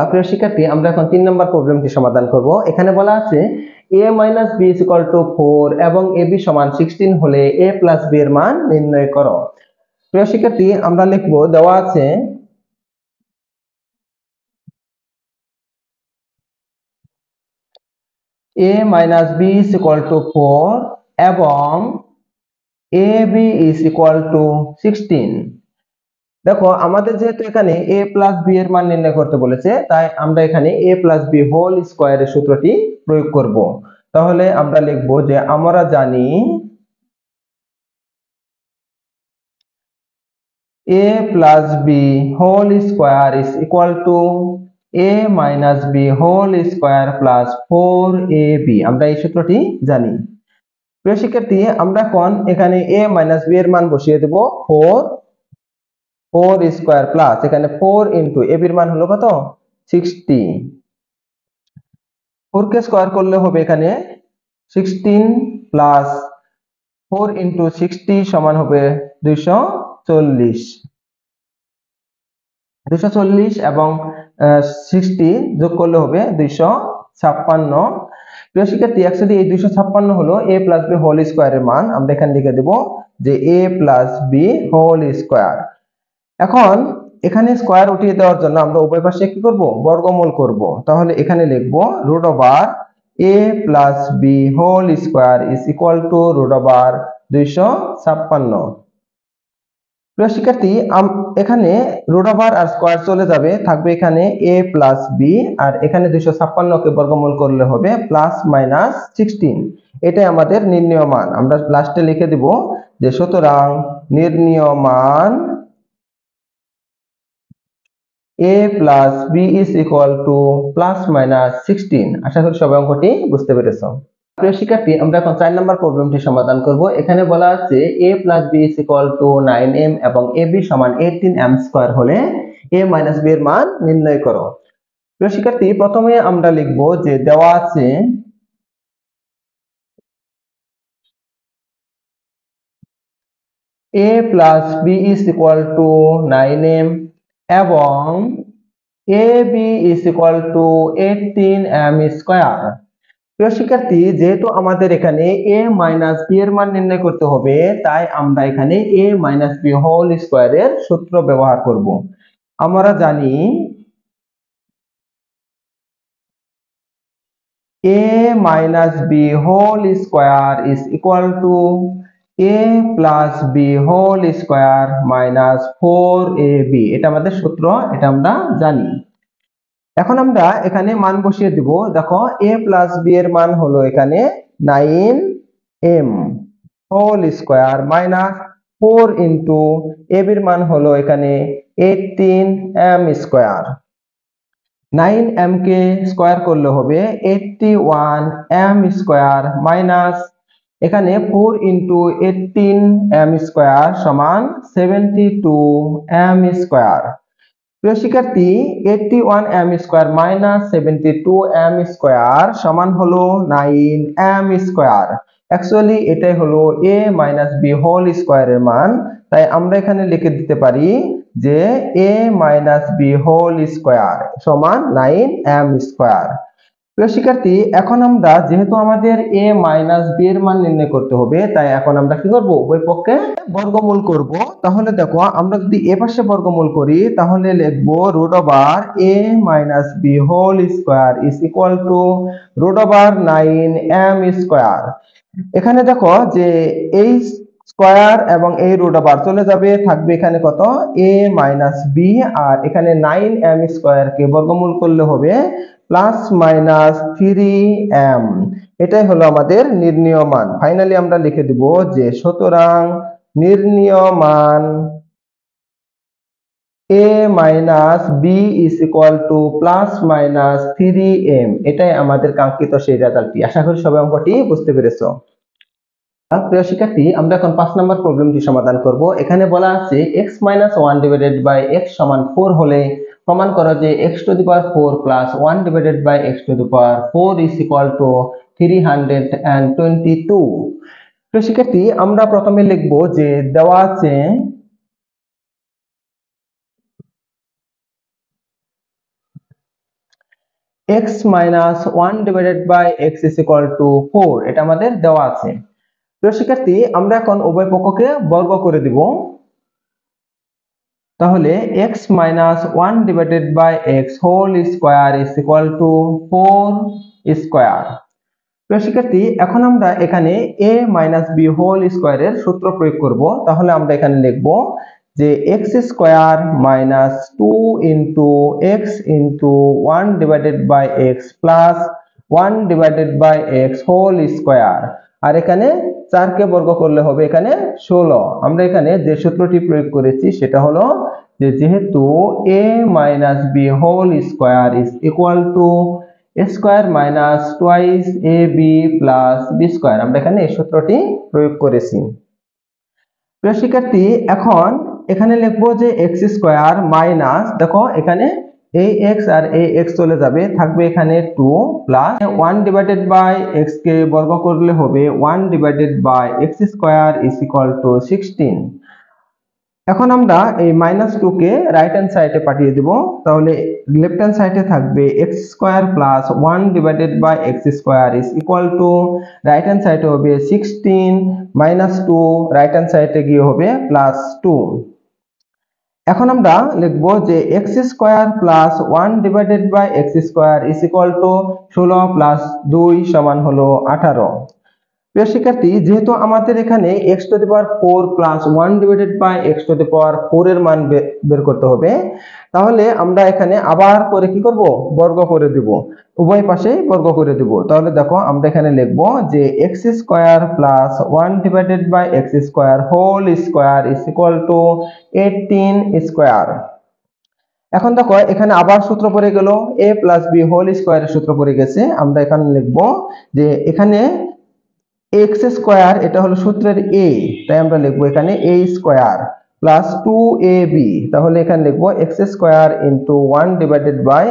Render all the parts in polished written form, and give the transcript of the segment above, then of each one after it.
প্রিয় শিক্ষার্থী, আমরা এখন 3 নম্বর প্রবলেমটি সমাধান করব। এখানে বলা আছে a - b = 4 এবং ab সমান 16 হলে a + b এর মান নির্ণয় করো। প্রিয় শিক্ষার্থী, আমরা লিখব, দেওয়া আছে a - b = 4 এবং ab = 16। দেখো, আমাদের যেহেতু এখানে a + b এর মান নির্ণয় করতে বলেছে, তাই আমরা এখানে a + b হোল স্কয়ারের সূত্রটি প্রয়োগ করব। তাহলে আমরা লিখব যে আমরা জানি a + b whole square = a - b whole square + 4ab। আমরা এই সূত্রটি জানি। প্রিয় শিক্ষার্থী, আমরা এখন এখানে a - b এর মান বসিয়ে দেব 4 স্কয়ার প্লাস এখানে 4 ইনটু ab এর মান হলো কত? 60। 4 কে স্কয়ার করলে হবে এখানে 16 প্লাস 4 ইনটু 60 সমান হবে 240। 240 এবং 60 যোগ করলে হবে 256। প্রিয় শিক্ষার্থী, অ্যাকচুয়ালি এই 256 হলো a + b হোল স্কয়ারের মান। আমরা এখানে লিখে দেব যে a + b হোল স্কয়ার। এখন এখানে স্কয়ার উঠিয়ে দেওয়ার জন্য আমরা উভয় পাশে কি করব? বর্গমূল করব। তাহলে এখানে লিখব √a + b হোল স্কয়ার = √256। প্রিয় শিক্ষার্থী, এখানে √আর স্কয়ার চলে যাবে, থাকবে এখানে a + b আর এখানে 256 কে বর্গমূল করলে হবে +-16। এটাই আমাদের নির্ণীয় মান। আমরা লাস্টে লিখে দিব যে সুতরাং নির্ণীয় মান a + b = +-16। আশা করি সবাই অঙ্কটি বুঝতে পেরেছো। প্রিয় শিক্ষার্থী, আমরা এখন 4 নম্বর প্রবলেমটি সমাধান করব। এখানে বলা আছে a + b = 9m এবং ab সমান 18m² হলে a - b এর মান নির্ণয় করো। প্রিয় শিক্ষার্থী, প্রথমে আমরা লিখব যে দেওয়া আছে a + b = 9m এবং ab = 18m²। প্রিয় শিক্ষার্থী, যেহেতু আমাদের এখানে a - b এর মান নির্ণয় করতে হবে, তাই আমরা এখানে a - b হোল স্কয়ারের সূত্র ব্যবহার করব। আমরা জানি a - b whole square = a + b whole square - 4ab। এটা আমাদের সূত্র, এটা আমরা জানি। এখন আমরা এখানে মান বসিয়ে দিব। দেখো, a + b এর মান হলো এখানে 9m whole square - 4 into ab এর মান হলো এখানে 18m²। 9m কে স্কয়ার করলে হবে 81m² মাইনাস এখানে 4 ইনটু 18m² সমান 72m²। প্রিয় শিক্ষার্থী, 81m² মাইনাস 72m² সমান হলো 9m²। অ্যাকচুয়ালি এটাই হলো a - b হোল স্কয়ারের মান। তাই আমরা এখানে লিখে দিতে পারি যে a - b হোল স্কয়ার সমান 9m²। প্রিয় শিক্ষার্থী, এখন আমরা যেহেতু আমাদের a - b এর মান নির্ণয় করতে হবে, তাই এখন আমরা কি করব? উভয় পক্ষে বর্গমূল করব। তাহলে দেখো, আমরা যদি এ পাশে বর্গমূল করি তাহলে লিখব √a - b whole square = √9m²। এখানে দেখো যে এই স্কয়ার এবং এই √, চলে যাবে, থাকবে এখানে কত? a - b আর এখানে 9m² কে বর্গমূল করলে হবে +-3m। এটাই হলো আমাদের নির্ণীয় মান। ফাইনালি আমরা লিখে দিব যে সুতরাং নির্ণীয় মান a - b = +-3m। এটাই আমাদের কাঙ্ক্ষিত সেই রেজাল্টটি। আশা করি সবাই অঙ্কটি বুঝতে পেরেছো। প্রিয় শিক্ষার্থী, আমরা এখন 5 নম্বর প্রবলেমটি সমাধান করব। এখানে বলা আছে x - 1/x = 4 হলে প্রমাণ করো যে x⁴ + 1/x⁴ = 322। প্রিয় শিক্ষার্থী, আমরা প্রথমে লিখব যে দেওয়া আছে x minus 1 divided by x is equal to 4 এটা আমাদের দেওয়া আছে। প্রিয় শিক্ষার্থী, আমরা এখন উভয় পক্ষকে বর্গ করে দিব। তাহলে x minus 1 divided by x whole square is equal to 4 square। প্রিয় শিক্ষার্থী, এখন আমরা এখানে a minus b whole square এর সূত্র প্রয়োগ করব। তাহলে আমরা এখানে লিখব যে x square minus 2 into x into 1 divided by x plus 1 divided by x whole square। আর এখানে 4 কে বর্গ করলে হবে এখানে 16। আমরা এখানে যে সূত্রটি প্রয়োগ করেছি সেটা হলো যে যেহেতু a minus b whole square is equal to a square minus twice ab plus b square, আমরা এখানে এই সূত্রটি প্রয়োগ করেছি। প্রিয় শিক্ষার্থী, এখন এখানে লিখবো যে x স্কয়ার মাইনাস, দেখো এখানে এই x আর এই x চলে যাবে, থাকবে এখানে 2 প্লাস 1 ডিভাইডেড বাই x কে বর্গ করলে হবে 1 divided by x square is equal to 16। এখন আমরা এই -2 কে রাইট হ্যান্ড সাইডে পাঠিয়ে দেব। তাহলে লেফট হ্যান্ড সাইডে থাকবে x square plus 1 divided by x square is equal to, right hand সাইডে হবে 16 -2, রাইট হ্যান্ড সাইডে গিয়ে হবে +2। এখন আমরা লিখব যে x square plus 1 divided by x square is equal to 16 plus 2 সমান হলো 18। প্রিয় শিক্ষার্থী, যেহেতু আমাদের এখানে x to the power 4 plus 1 divided by x to the power 4 এর মান বের করতে হবে, তাহলে আমরা এখানে আবার করে কি করব, বর্গ করে দেব, উভয় পাশে বর্গ করে দেব। তাহলে দেখো আমরা এখানে লিখব যে x square plus 1 divided by x square whole square is equal to 18 square. এখন দেখো এখানে আবার সূত্র পড়ে গেল, a প্লাস b হোল স্কয়ারের সূত্র পড়ে গেছে। আমরা এখানে লিখব যে এখানে x স্কয়ার এটা হলো সূত্রের a, তাই আমরা লিখব এখানে a স্কয়ার প্লাস 2ab, তাহলে এখানে লিখব x square into 1 divided by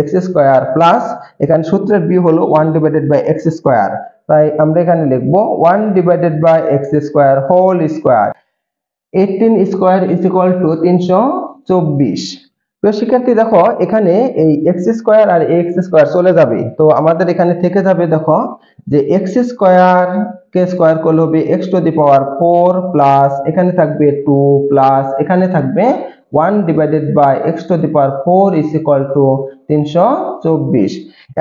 x square plus এখানে সূত্রের b হলো 1 ডিভাইডেড বাই x স্কয়ার, তাই আমরা এখানে লিখব 1 divided by x square whole square. 18 square is equal to 324। তো শিক্ষার্থী দেখো এখানে এই x স্কয়ার আর x স্কয়ার চলে যাবে, তো আমাদের এখানে থেকে যাবে দেখো যে x স্কয়ার কে স্কয়ার করলে হবে x to the power 4 plus এখানে থাকবে 2 প্লাস এখানে থাকবে 1 divided by x to the power 4 is equal to 324।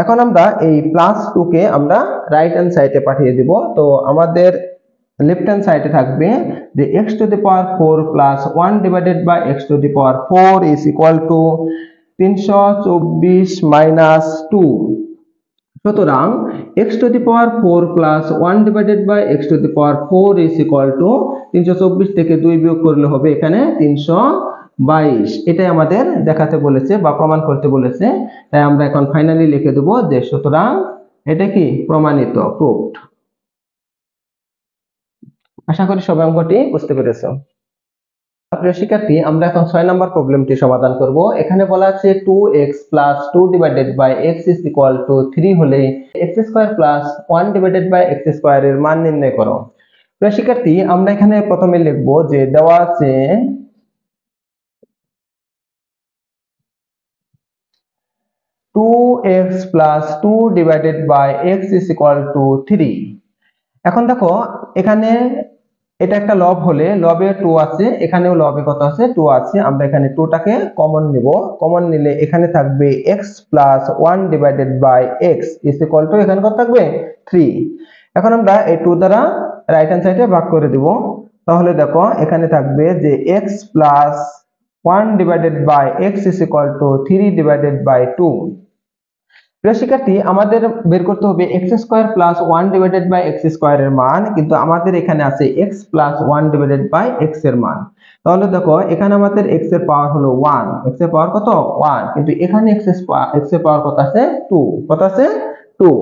এখন আমরা এই +2 কে আমরা রাইট হ্যান্ড সাইডে পাঠিয়ে দিব। তো আমাদের লেফট হ্যান্ড সাইডে থাকবে যে x to the power 4 plus 1 divided by x to the power 4 is equal to 324 minus 2। সুতরাং x to the power 4 plus 1 divided by x to the power 4 is equal to 324 থেকে 2 বিয়োগ করলে হবে এখানে 322। এটাই আমাদের দেখাতে বলেছে বা প্রমাণ করতে বলেছে, তাই আমরা এখন ফাইনালি লিখে দেব যে সুতরাং এটা কি প্রমাণিত, প্রুভড। আশা করি সবাই অঙ্কটি বুঝতে পেরেছো। প্রিয় শিক্ষার্থী, আমরা এখন 6 নম্বর প্রবলেমটি সমাধান করব। এখানে বলা আছে 2x plus 2 divided by x is equal to 3 হলে x square plus 1 divided by x square এর মান নির্ণয় করো। প্রিয় শিক্ষার্থী, আমরা এখানে প্রথমে লিখব যে দেওয়া আছে 2x plus 2 divided by x is equal to 3। এখন দেখো এখানে এটা একটা লব হলে লবে 2 আছে, এখানেও লবে কত আছে, 2 আছে। আমরা এখানে 2 টাকে কমন নিব, কমন নিলে এখানে থাকবে x plus 1 divided by x is equal to এখানে কত থাকবে 3। এখন আমরা এই 2 দ্বারা রাইট হ্যান্ড সাইডে ভাগ করে দিব। তাহলে দেখো এখানে থাকবে যে x plus 1 divided by x is equal to 3 divided by 2। প্রিয় শিক্ষার্থী, আমাদের বের করতে হবে x square plus 1 divided by x square এর মান, কিন্তু আমাদের এখানে আছে x plus 1 divided by x এর মান। তাহলে দেখো এখানে আমাদের x এর পাওয়ার হলো 1, x এর পাওয়ার কত 1, কিন্তু এখানে x এর পাওয়ার কত আছে 2, কত আছে 2।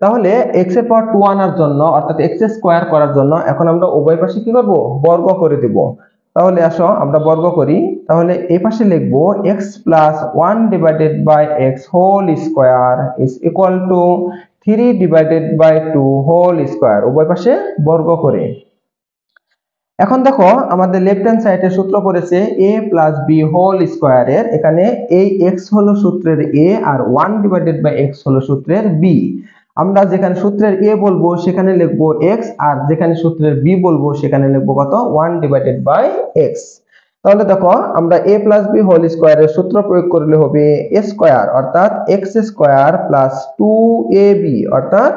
তাহলে x এর পাওয়ার 2 আনার জন্য অর্থাৎ x স্কয়ার করার জন্য এখন আমরা উভয় পাশে কি করব, বর্গ করে দেব। তাহলে আসো আমরা বর্গ করি। তাহলে এই পাশে লিখব x plus 1 divided by x whole square is equal to 3 divided by 2 whole square, উভয় পাশে বর্গ করে। এখন দেখো আমাদের লেফট হ্যান্ড সাইডে সূত্র পড়েছে a প্লাস বি হোল স্কোয়ারের, এখানে এই x হলো সূত্রের a আর 1/x হলো সূত্রের b। আমরা যেখানে সূত্রের a বলবো সেখানে লিখবো x, আর যেখানে সূত্রের b বলবো সেখানে লিখবো কত 1/x। তাহলে দেখো আমরা a প্লাস বি হোল স্কোয়ারের সূত্র প্রয়োগ করলে হবে a স্কোয়ার অর্থাৎ x স্কোয়ার প্লাস 2ab অর্থাৎ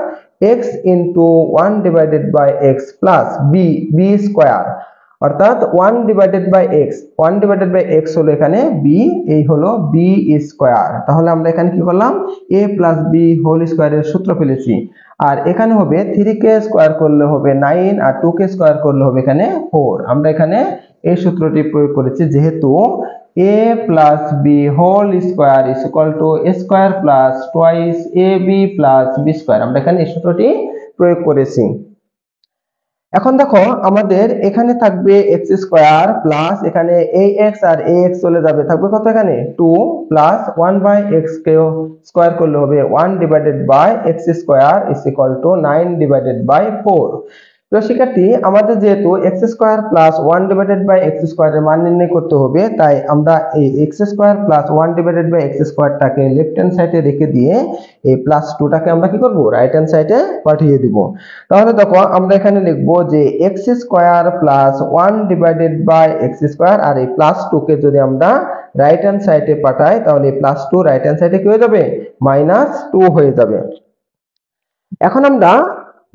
x into 1/x plus b square অর্থাৎ 1/x 1/x হলো এখানে b, এই হলো b স্কয়ার। তাহলে আমরা এখানে কি করলাম a plus b হোল স্কয়ারের সূত্র পেয়েছি। আর এখানে হবে 3k স্কয়ার করলে হবে 9 আর 2k স্কয়ার করলে হবে এখানে 4। আমরা এখানে এই সূত্রটি প্রয়োগ করেছি যেহেতু a plus b whole square is equal to a square plus twice ab plus b square। আমরা এখানে এই সূত্রটি প্রয়োগ করেছি। এখন দেখো আমাদের এখানে থাকবে x স্কয়ার প্লাস এখানে ax আর ax চলে যাবে, থাকবে কত এখানে 2 প্লাস 1/x কে স্কয়ার করলে হবে 1/x square is equal to 9/4। তো শিক্ষার্থী আমাদের যেহেতু x স্কয়ার প্লাস 1/x স্কয়ারের মান নির্ণয় করতে হবে, তাই আমরা এই x স্কয়ার প্লাস 1/x স্কয়ারটাকে লেফট হ্যান্ড সাইডে রেখে দিয়ে এই প্লাস 2টাকে আমরা কি করব রাইট হ্যান্ড সাইডে পাঠিয়ে দিব। তাহলে দেখো আমরা এখানে লিখব যে x square plus 1/x square, আর এই প্লাস 2 কে যদি আমরা রাইট হ্যান্ড সাইডে পাঠাই তাহলে প্লাস 2 রাইট হ্যান্ড সাইডে কি হয়ে যাবে -2 হয়ে যাবে। এখন আমরা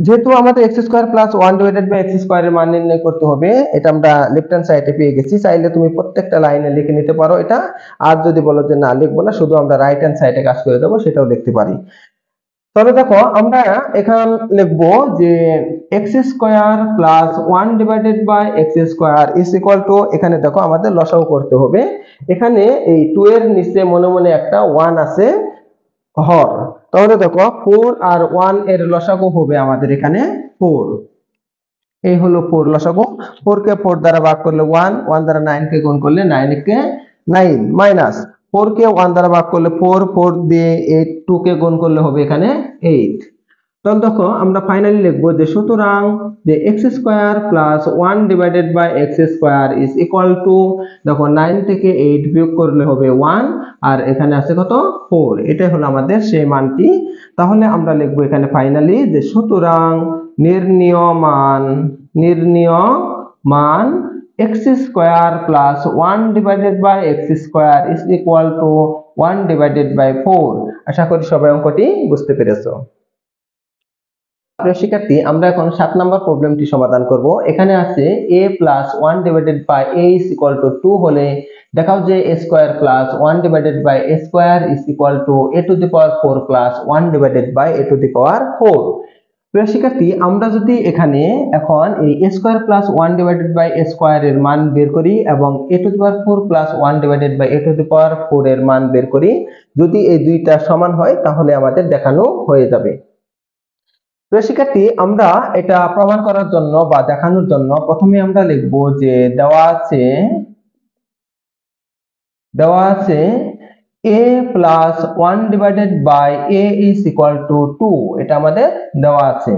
যেহেতু আমাদের x স্কয়ার প্লাস 1/x স্কয়ারের মান নির্ণয় করতে হবে, এটা আমরা লেফট হ্যান্ড সাইডে পেয়ে গেছি। চাইলে তুমি প্রত্যেকটা লাইনে লিখে নিতে পারো এটা, আর যদি বলো যে না লিখবো না শুধু আমরা রাইট হ্যান্ড সাইডে কাজ করে দেবো সেটাও লিখতে পারি। তবে দেখো আমরা এখানে লিখবো যে x square plus 1/x square is equal to, এখানে দেখো আমাদের লসাগু করতে হবে। এখানে এই 2 এর নিচে মনে মনে একটা 1 আছে হর, তাহলে দেখো 4 আর 1 এর লসাগু হবে আমাদের এখানে 4। এই হলো 4 লসাগু। 4 কে 4 দ্বারা ভাগ করলে 1, 1 দ্বারা 9 কে গুণ করলে 9 কে 9 মাইনাস 4 কে 1 দ্বারা ভাগ করলে 4, 4 দিয়ে 8 2 কে গুণ করলে হবে এখানে 8। তাহলে দেখো আমরা ফাইনালি লিখবো যে সুতরাং যে x square plus 1/x square is equal two, দেখো 9 থেকে 8 বিয়োগ করলে হবে 1, আর এখানে আছে কত 4। এটাই হলো আমাদের সেই মানটি। তাহলে আমরা লিখবো এখানে ফাইনালি যে সুতরাং নির্ণীয় মান x square plus 1/x square is equal two 1/4। আশা করি সবাই অঙ্কটি বুঝতে পেরেছো। প্রিয় শিক্ষার্থী আমরা এখন 7 নম্বর প্রবলেমটি সমাধান করব। এখানে আছে a plus 1/a is equal to 2 হলে দেখাও যে a square plus 1/a square is equal to a to the power 4 plus 1/a to the power 4। প্রিয় শিক্ষার্থী আমরা যদি এখানে এখন এই a square plus 1/a square এর মান বের করি এবং a to the power 4 plus 1/a to the power 4 এর মান বের করি, যদি এই দুইটা সমান হয় তাহলে আমাদের দেখানো হয়ে যাবে। তো শিক্ষার্থী আমরা এটা প্রমাণ করার জন্য বা দেখানোর জন্য প্রথমে আমরা লিখব যে দেওয়া আছে a plus 1/a is equal to 2, এটা আমাদের দেওয়া আছে।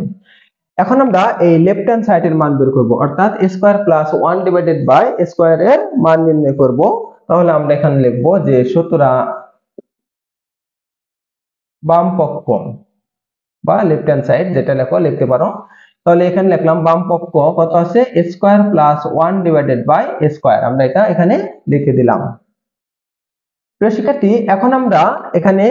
এখন আমরা এই লেফট হ্যান্ড সাইডের মান বের করব, অর্থাৎ a square plus 1/a square এর মান নির্ণয় করব। তাহলে আমরা এখানে লিখব যে সুতরাং বাম পক্ষ বা লেফট হ্যান্ড সাইড যেটা লেখো লিখতে পারো। তাহলে এখানে লিখলাম বাম পক্ষ কত আছে a square plus 1/a square, আমরা এটা এখানে লিখে দিলাম। প্রিয় শিক্ষার্থী এখন আমরা এখানে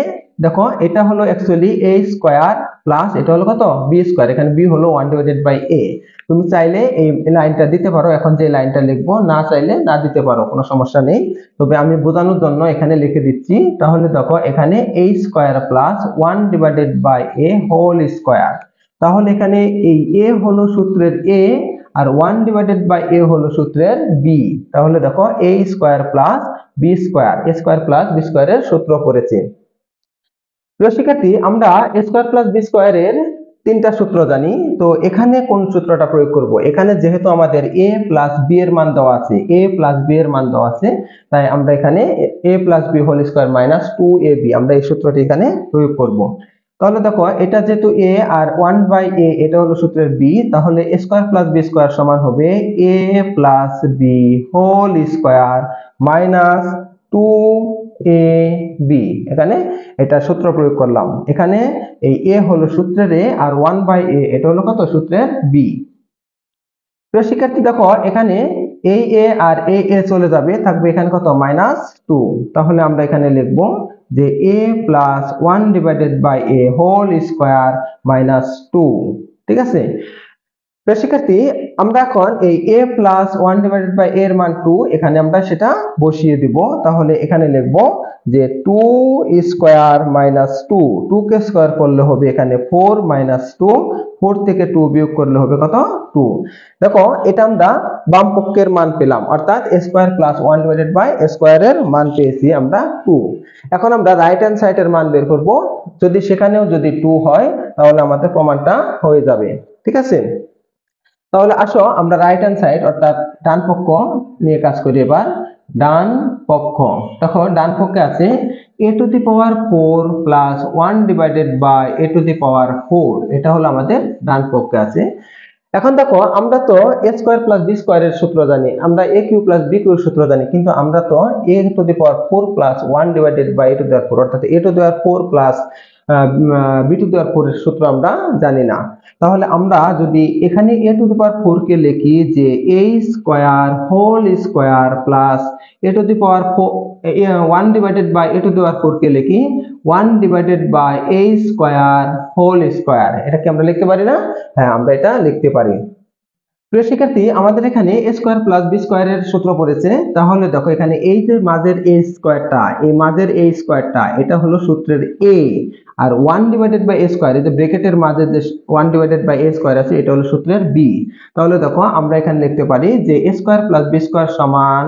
দেখো এটা হলো অ্যাকচুয়ালি a স্কয়ার প্লাস এটা হলো কত b স্কয়ার, এখানে b হলো 1/a। তুমি চাইলে এই লাইনটা দিতে পারো, এখন যে লাইনটা লিখবো, না চাইলে না দিতে পারো, কোনো সমস্যা নেই। তবে আমি বোঝানোর জন্য এখানে লিখে দিচ্ছি। তাহলে দেখো এখানে a square plus 1/a whole square, তাহলে এখানে এই a হলো সূত্রের a আর 1/a হলো সূত্রের b। তাহলে দেখো a square plus b square, a square plus b স্কয়ারের সূত্র পড়েছে। প্রিয় শিক্ষার্থী আমরা a স্কয়ার প্লাস b স্কয়ারের তিনটা সূত্র জানি, তো এখানে কোন সূত্রটা প্রয়োগ করব? এখানে যেহেতু আমাদের a প্লাস b এর মান দেওয়া আছে, a প্লাস b এর মান দেওয়া আছে, তাই আমরা এখানে a plus b whole square minus 2ab আমরা এই সূত্রটি এখানে প্রয়োগ করব। তাহলে দেখো এটা যেহেতু a আর 1/a এটা হলো সূত্রের b, তাহলে a square plus b square সমান হবে a plus b whole square minus 2ab। এখানে এটা সূত্র প্রয়োগ করলাম, এখানে এই a হলো সূত্রের a আর 1/a এটা হলো কত সূত্রের b। তো শিক্ষার্থী দেখো এখানে এই a আর এই a চলে যাবে, থাকবে এখানে কত -2। তাহলে আমরা এখানে লিখব যে a plus 1/a whole square -2। ঠিক আছে, তো শিক্ষার্থী আমরা এখন এই a প্লাস 1/a এর মান 2 এখানে আমরা সেটা বসিয়ে দিব। তাহলে এখানে লিখব যে 2 স্কয়ার -2, 2 কে স্কয়ার করলে হবে এখানে 4 -2, 4 থেকে 2 বিয়োগ করলে হবে কত 2। দেখো এটা আমরা বাম পক্ষের মান পেলাম, অর্থাৎ a স্কয়ার প্লাস 1/a স্কয়ারের মান পেয়েছি আমরা 2। এখন আমরা রাইট হ্যান্ড সাইডের মান বের করব, যদি সেখানেও যদি 2 হয় তাহলে আমাদের প্রমাণটা হয়ে যাবে। ঠিক আছে, তাহলে আসো আমরা রাইট হ্যান্ড সাইড অর্থাৎ ডান পক্ষ নিয়ে কাজ করি। এবার ডান পক্ষ, দেখো ডান পক্ষে আছে a to the power 4 plus 1/a⁴ এটা হলো আমাদের ডান পক্ষে আছে। এখন দেখো আমরা তো a স্কয়ার প্লাস b স্কয়ারের সূত্র জানি, আমরা a কিউ প্লাস b কিউর সূত্র জানি, কিন্তু আমরা তো a to the power 4 plus 1/a⁴ অর্থাৎ a to the power 4 plus b to the power 4 এর সূত্র আমরা জানি না। তাহলে আমরা যদি এখানে a টু দি পাওয়ার 4 কে লিখি যে a square whole square plus a to the power 1/a to the power 4 কে লিখি 1/a স্কয়ার হোল স্কয়ার, এটা কি আমরা লিখতে পারি না? হ্যাঁ, আমরা এটা লিখতে পারি। প্রিয় শিক্ষার্থী আমাদের এখানে a স্কয়ার প্লাস b স্কয়ারের সূত্র পড়েছে, তাহলে দেখো এখানে এই যে মাঝের a স্কয়ারটা, এই মাঝের a স্কয়ারটা এটা হলো সূত্রের a, আর 1/a স্কয়ার এই যে ব্র্যাকেটের মাঝে যে 1/a স্কয়ার আছে এটা হলো সূত্রের b। তাহলে দেখো আমরা এখানে লিখতে পারি যে a square plus b square সমান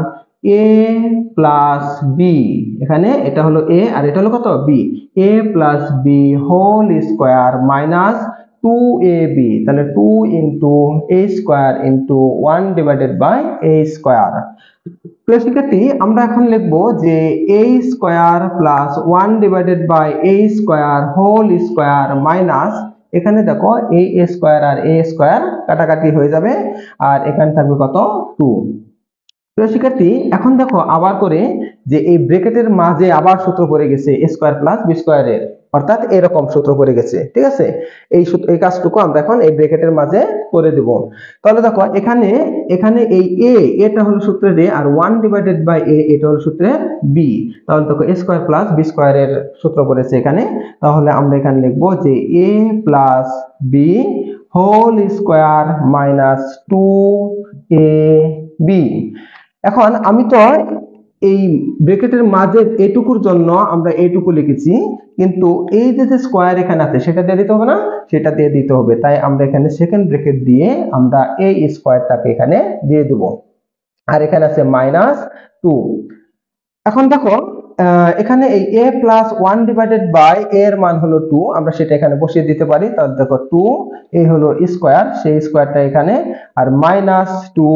a প্লাস b, এখানে এটা হলো a আর এটা হলো কত b, a plus b whole square minus 2ab, তাহলে 2 into a square into 1/a square. প্রিয় শিক্ষার্থী আমরা এখন লিখব যে a square plus 1/a square whole square minus, এখানে দেখো a স্কয়ার আর a স্কয়ার কাটাকাটি হয়ে যাবে আর এখানে থাকবে কত 2। প্রিয় শিক্ষার্থী এখন দেখো আবার করে যে এই ব্র্যাকেটের মাঝে আবার সূত্র পড়ে গেছে a স্কয়ার প্লাস b স্কয়ারের, অর্থাৎ এরকম সূত্র পড়ে গেছে। ঠিক আছে, এই কাজটুকু আমরা এখন এই ব্র্যাকেটের মাঝে করে দেব। তাহলে দেখো এখানে এই a এটা হলো সূত্রের a আর 1/a এটা হলো সূত্রের b। তাহলে দেখো a স্কয়ার প্লাস b স্কয়ারের সূত্র পড়েছে এখানে, তাহলে আমরা এখানে লিখব যে a plus b whole square minus 2ab। এখন আমি তো এই ব্র্যাকেটের মাঝে এটুকুর জন্য আমরা এইটুকু লিখেছি, কিন্তু এই যে স্কয়ার এখানে আছে সেটা দিয়ে দিতে হবে না, সেটা দিয়ে দিতে হবে, তাই আমরা এখানে সেকেন্ড ব্র্যাকেট দিয়ে আমরা এই স্কয়ারটাকে এখানে দিয়ে দেব, আর এখানে আছে -2। এখন দেখো এখানে এই a প্লাস 1/a এর মান হলো 2, আমরা সেটা এখানে বসিয়ে দিতে পারি। তাহলে দেখো 2 a হলো স্কয়ার, সেই স্কয়ারটা এখানে, আর -2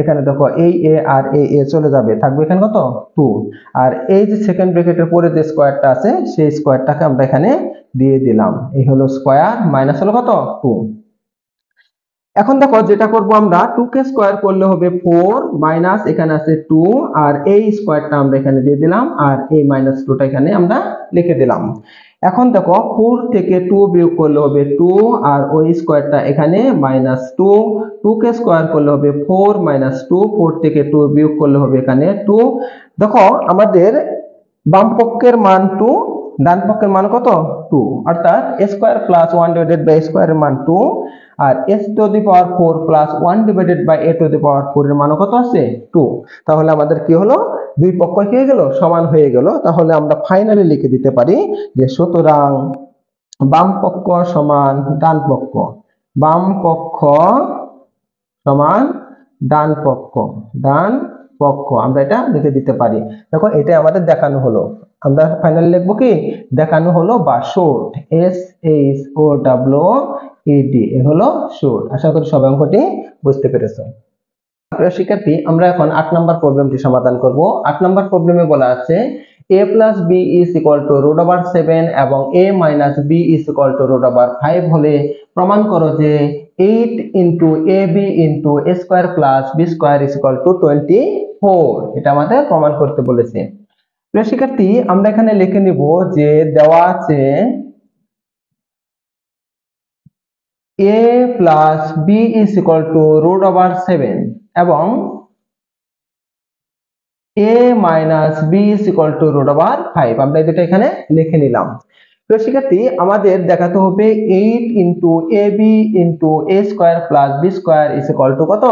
এখানে দেখো এই a আর এই a চলে যাবে, থাকবে এখানে কত 2, আর এই যে সেকেন্ড ব্র্যাকেটের পরে যে স্কয়ারটা আছে সেই স্কয়ারটাকে আমরা এখানে দিয়ে দিলাম, এই হলো স্কয়ার মাইনাস হলো কত 2। এখন দেখো যেটা করব আমরা 2 কে স্কয়ার করলে হবে 4 মাইনাস এখানে আছে 2 আর এই স্কয়ারটা আমরা এখানে দিয়ে দিলাম আর এই -2টা এখানে আমরা লিখে দিলাম। এখন দেখো 4 থেকে 2 বিয়োগ করলে হবে 2 আর ওই স্কয়ারটা এখানে -2, 2 কে স্কয়ার করলে হবে 4 2, 4 থেকে 2 বিয়োগ করলে হবে এখানে 2। দেখো আমাদের বাম পক্ষের মান 2, ডান পক্ষের মান কত 2, অর্থাৎ a স্কয়ার প্লাস 1/a স্কয়ারের মান 2 আর s to the power 4 plus 1/a to the power 4 এর মান কত আছে 2। তাহলে আমাদের কি হলো, দুই পক্ষ কি হয়ে গেল, সমান হয়ে গেল। তাহলে আমরা ফাইনালি লিখে দিতে পারি যে সুতরাং বাম পক্ষ সমান ডান পক্ষ, বাম পক্ষ সমান ডান পক্ষ, ডান পক্ষ আমরা এটা লিখে দিতে পারি। দেখো এটা আমাদের দেখানো হলো, আমরা ফাইনালি লিখবো কি দেখানো হলো বা শোড, SHOWED এ হলো শোড। আশা করি সবাই অঙ্কটি বুঝতে পেরেছো। শিক্ষার্থী আমরা এখন 8 নম্বর প্রবলেমটি সমাধান করব। 8 নম্বর প্রবলেমে বলা আছে a plus b is equal to √7 এবং a minus b is equal to √5 হলে প্রমাণ করো যে 8 into ab into a square plus b square is equal to 24 এটা আমাদের প্রমাণ করতে বলেছে। প্রিয় শিক্ষার্থী আমরা এখানে লিখে নিব যে দেওয়া আছে a plus b is equal to √7 এবং a minus b is equal to √5 আমরা এটা এখানে লিখে নিলাম। তো শিক্ষার্থী আমাদের দেখাতে হবে 8 into ab into a square plus b square is equal to কত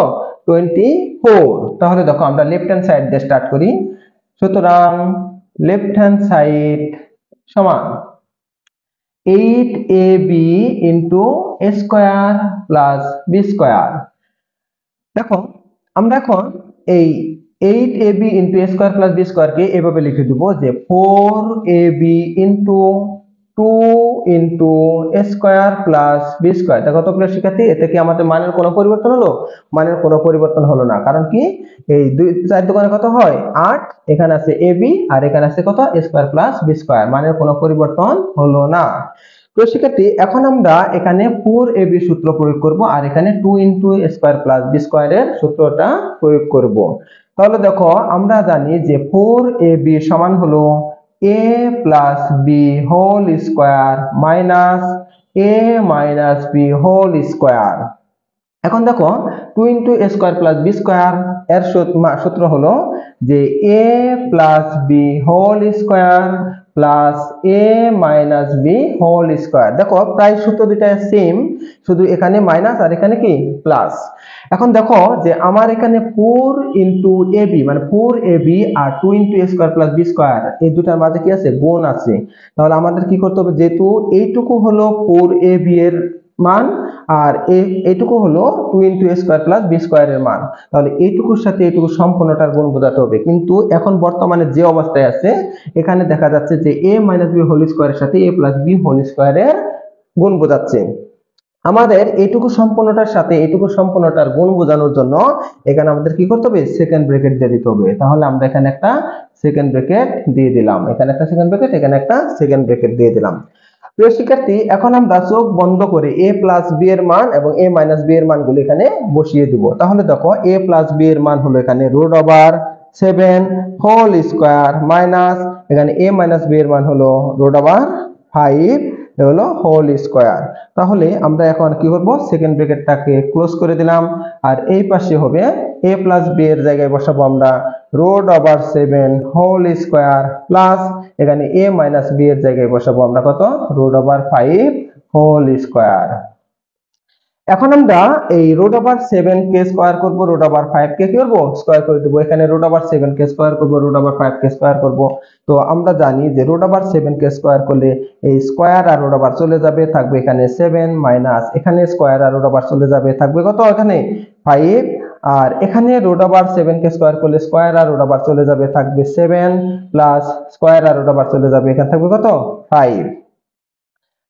24। তাহলে দেখো আমরা লেফট হ্যান্ড সাইড দিয়ে স্টার্ট করি। সুতরাং লেফট হ্যান্ড সাইড সমান 8ab into a square plus b square। দেখো আমরা এখন এই 8ab into a square plus b square কে এভাবে লিখে দেব যে 4ab into 2 into a square plus b square। দেখো তো প্রিয় শিক্ষার্থী এতে কি আমাদের মানের কোনো পরিবর্তন হলো? মানের কোনো পরিবর্তন হলো না, কারণ কি এই 4 দোকানে কত হয় 8, এখানে আছে ab আর এখানে আছে কত a square plus b square, মানের কোনো পরিবর্তন হলো না। তো শিক্ষার্থী এখন আমরা এখানে 4ab সূত্র প্রয়োগ করব আর এখানে 2 into a square plus b square এর সূত্রটা প্রয়োগ করব। তাহলে দেখো আমরা জানি যে 4ab সমান হলো a plus b whole square minus a minus b whole square। এখন দেখো 2 into a square plus b square এর সূত্র হলো যে a plus b whole square plus a minus b whole square। দেখো প্রায় সূত্র দুটো সেম, শুধু এখানে মাইনাস আর এখানে কি প্লাস। এখন দেখো যে আমার এখানে 4 into ab মানে 4ab R 2 into a square plus b square এই দুটার মাঝে কি আছে গুণ আছে। তাহলে আমাদের কি করতে হবে, যেহেতু এইটুকু হলো 4ab এর মান আর এইটুকু হলো 2 into a square plus b square এর মান, তাহলে এইটুকুর সাথে এইটুকু সম্পূর্ণটার গুণ বোঝাতে হবে। কিন্তু এখন বর্তমানে যে অবস্থায় আছে এখানে দেখা যাচ্ছে যে a minus b whole square এর সাথে a plus b whole square এর গুণ বোঝাচ্ছে। আমাদের এইটুকু সম্পূর্ণটার সাথে এইটুকু সম্পূর্ণটার গুণ বোঝানোর জন্য এখানে আমাদের কি করতে হবে, সেকেন্ড ব্র্যাকেট দিয়ে দিতে হবে। তাহলে আমরা এখানে একটা সেকেন্ড ব্র্যাকেট দিয়ে দিলাম, এখানে একটা সেকেন্ড ব্র্যাকেট, এখানে একটা সেকেন্ড ব্র্যাকেট দিয়ে দিলাম। প্রিয় শিক্ষার্থী এখন আমরা চোখ বন্ধ করে a plus b এর মান এবং a minus b এর মানগুলো এখানে বসিয়ে দিব। তাহলে দেখো a plus b এর মান হলো এখানে √7 whole square মাইনাস এখানে a minus b এর মান হলো √5 হলো হোল স্কয়ার। তাহলে আমরা এখন কি করব, সেকেন্ড ব্র্যাকেটটাকে ক্লোজ করে দিলাম আর এই পাশে হবে a plus b এর জায়গায় বসাবো আমরা √7 হোল স্কয়ার প্লাস এখানে a minus b এর জায়গায় বসাবো আমরা কত √5 হোল স্কয়ার। এখন আমরা এই √7 কে স্কয়ার করব, √5 কে কি করব স্কয়ার করে দেব। এখানে √7 কে স্কয়ার করব, √5 কে স্কয়ার করব। তো আমরা জানি যে √7 কে স্কয়ার করলে এই স্কয়ার আর √5 চলে যাবে, থাকবে এখানে 7 মাইনাস এখানে স্কয়ার আর √5 চলে যাবে, থাকবে কত এখানে 5 আর এখানে √7 কে স্কয়ার করলে স্কয়ার আর √5 চলে যাবে, থাকবে 7 প্লাস স্কয়ার আর √5 চলে যাবে, এখানে থাকবে কত 5।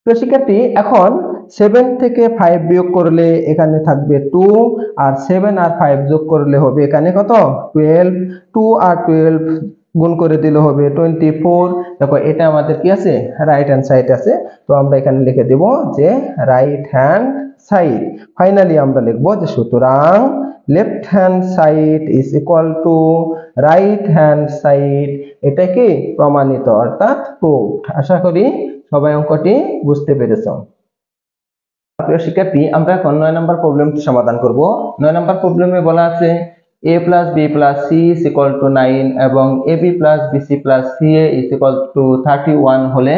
তো শিক্ষার্থী এখন 7 থেকে 5 বিয়োগ করলে এখানে থাকবে 2 আর 7 আর 5 যোগ করলে হবে এখানে কত 12, 2 আর 12 গুণ করে দিলে হবে 24। দেখো এটা আমাদের কি আছে রাইট হ্যান্ড সাইড আছে, তো আমরা এখানে লিখে দেব যে রাইট হ্যান্ড সাইড। ফাইনালি আমরা লিখব যে সুতরাং left hand side is equal to right hand side, এটা কি প্রমাণিত অর্থাৎ প্রুভড। আশা করি সবাই অঙ্কটি বুঝতে পেরেছো। প্রিয় শিক্ষার্থী আমরা এখন 9 নম্বর প্রবলেমটি সমাধান করব। 9 নম্বর প্রবলেমে বলা আছে a plus b plus c is equal to 9 এবং ab plus bc plus ca is equal to 31 হলে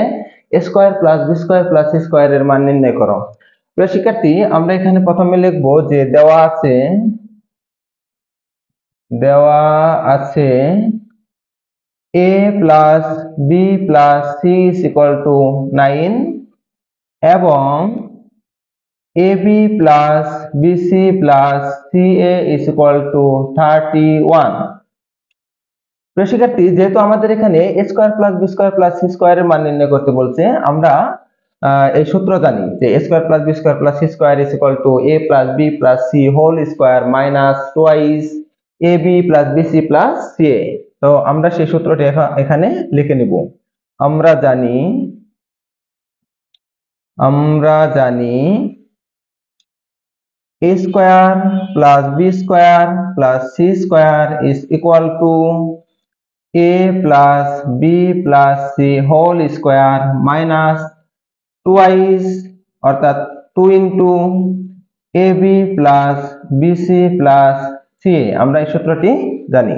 a square plus b square plus c square এর মান নির্ণয় করো। প্রিয় শিক্ষার্থী আমরা এখানে প্রথমে লিখব যে দেওয়া আছে a plus b plus c is equal to 9 এবং ab plus bc plus ca is equal to 31। প্রিয় শিক্ষার্থী যেহেতু আমাদের এখানে a square plus b square plus c square এর মান নির্ণয় করতে বলছে, আমরা এই সূত্র জানি যে a square plus b square plus c square is equal to a plus b plus c whole square minus twice ab plus bc plus ca। তো আমরা সেই সূত্রটি এখানে লিখে নিব। আমরা জানি a square plus b square plus c square is equal to a plus b plus c whole square minus twice অর্থাৎ 2 into ab plus bc plus ca। আমরা এই সূত্রটি জানি।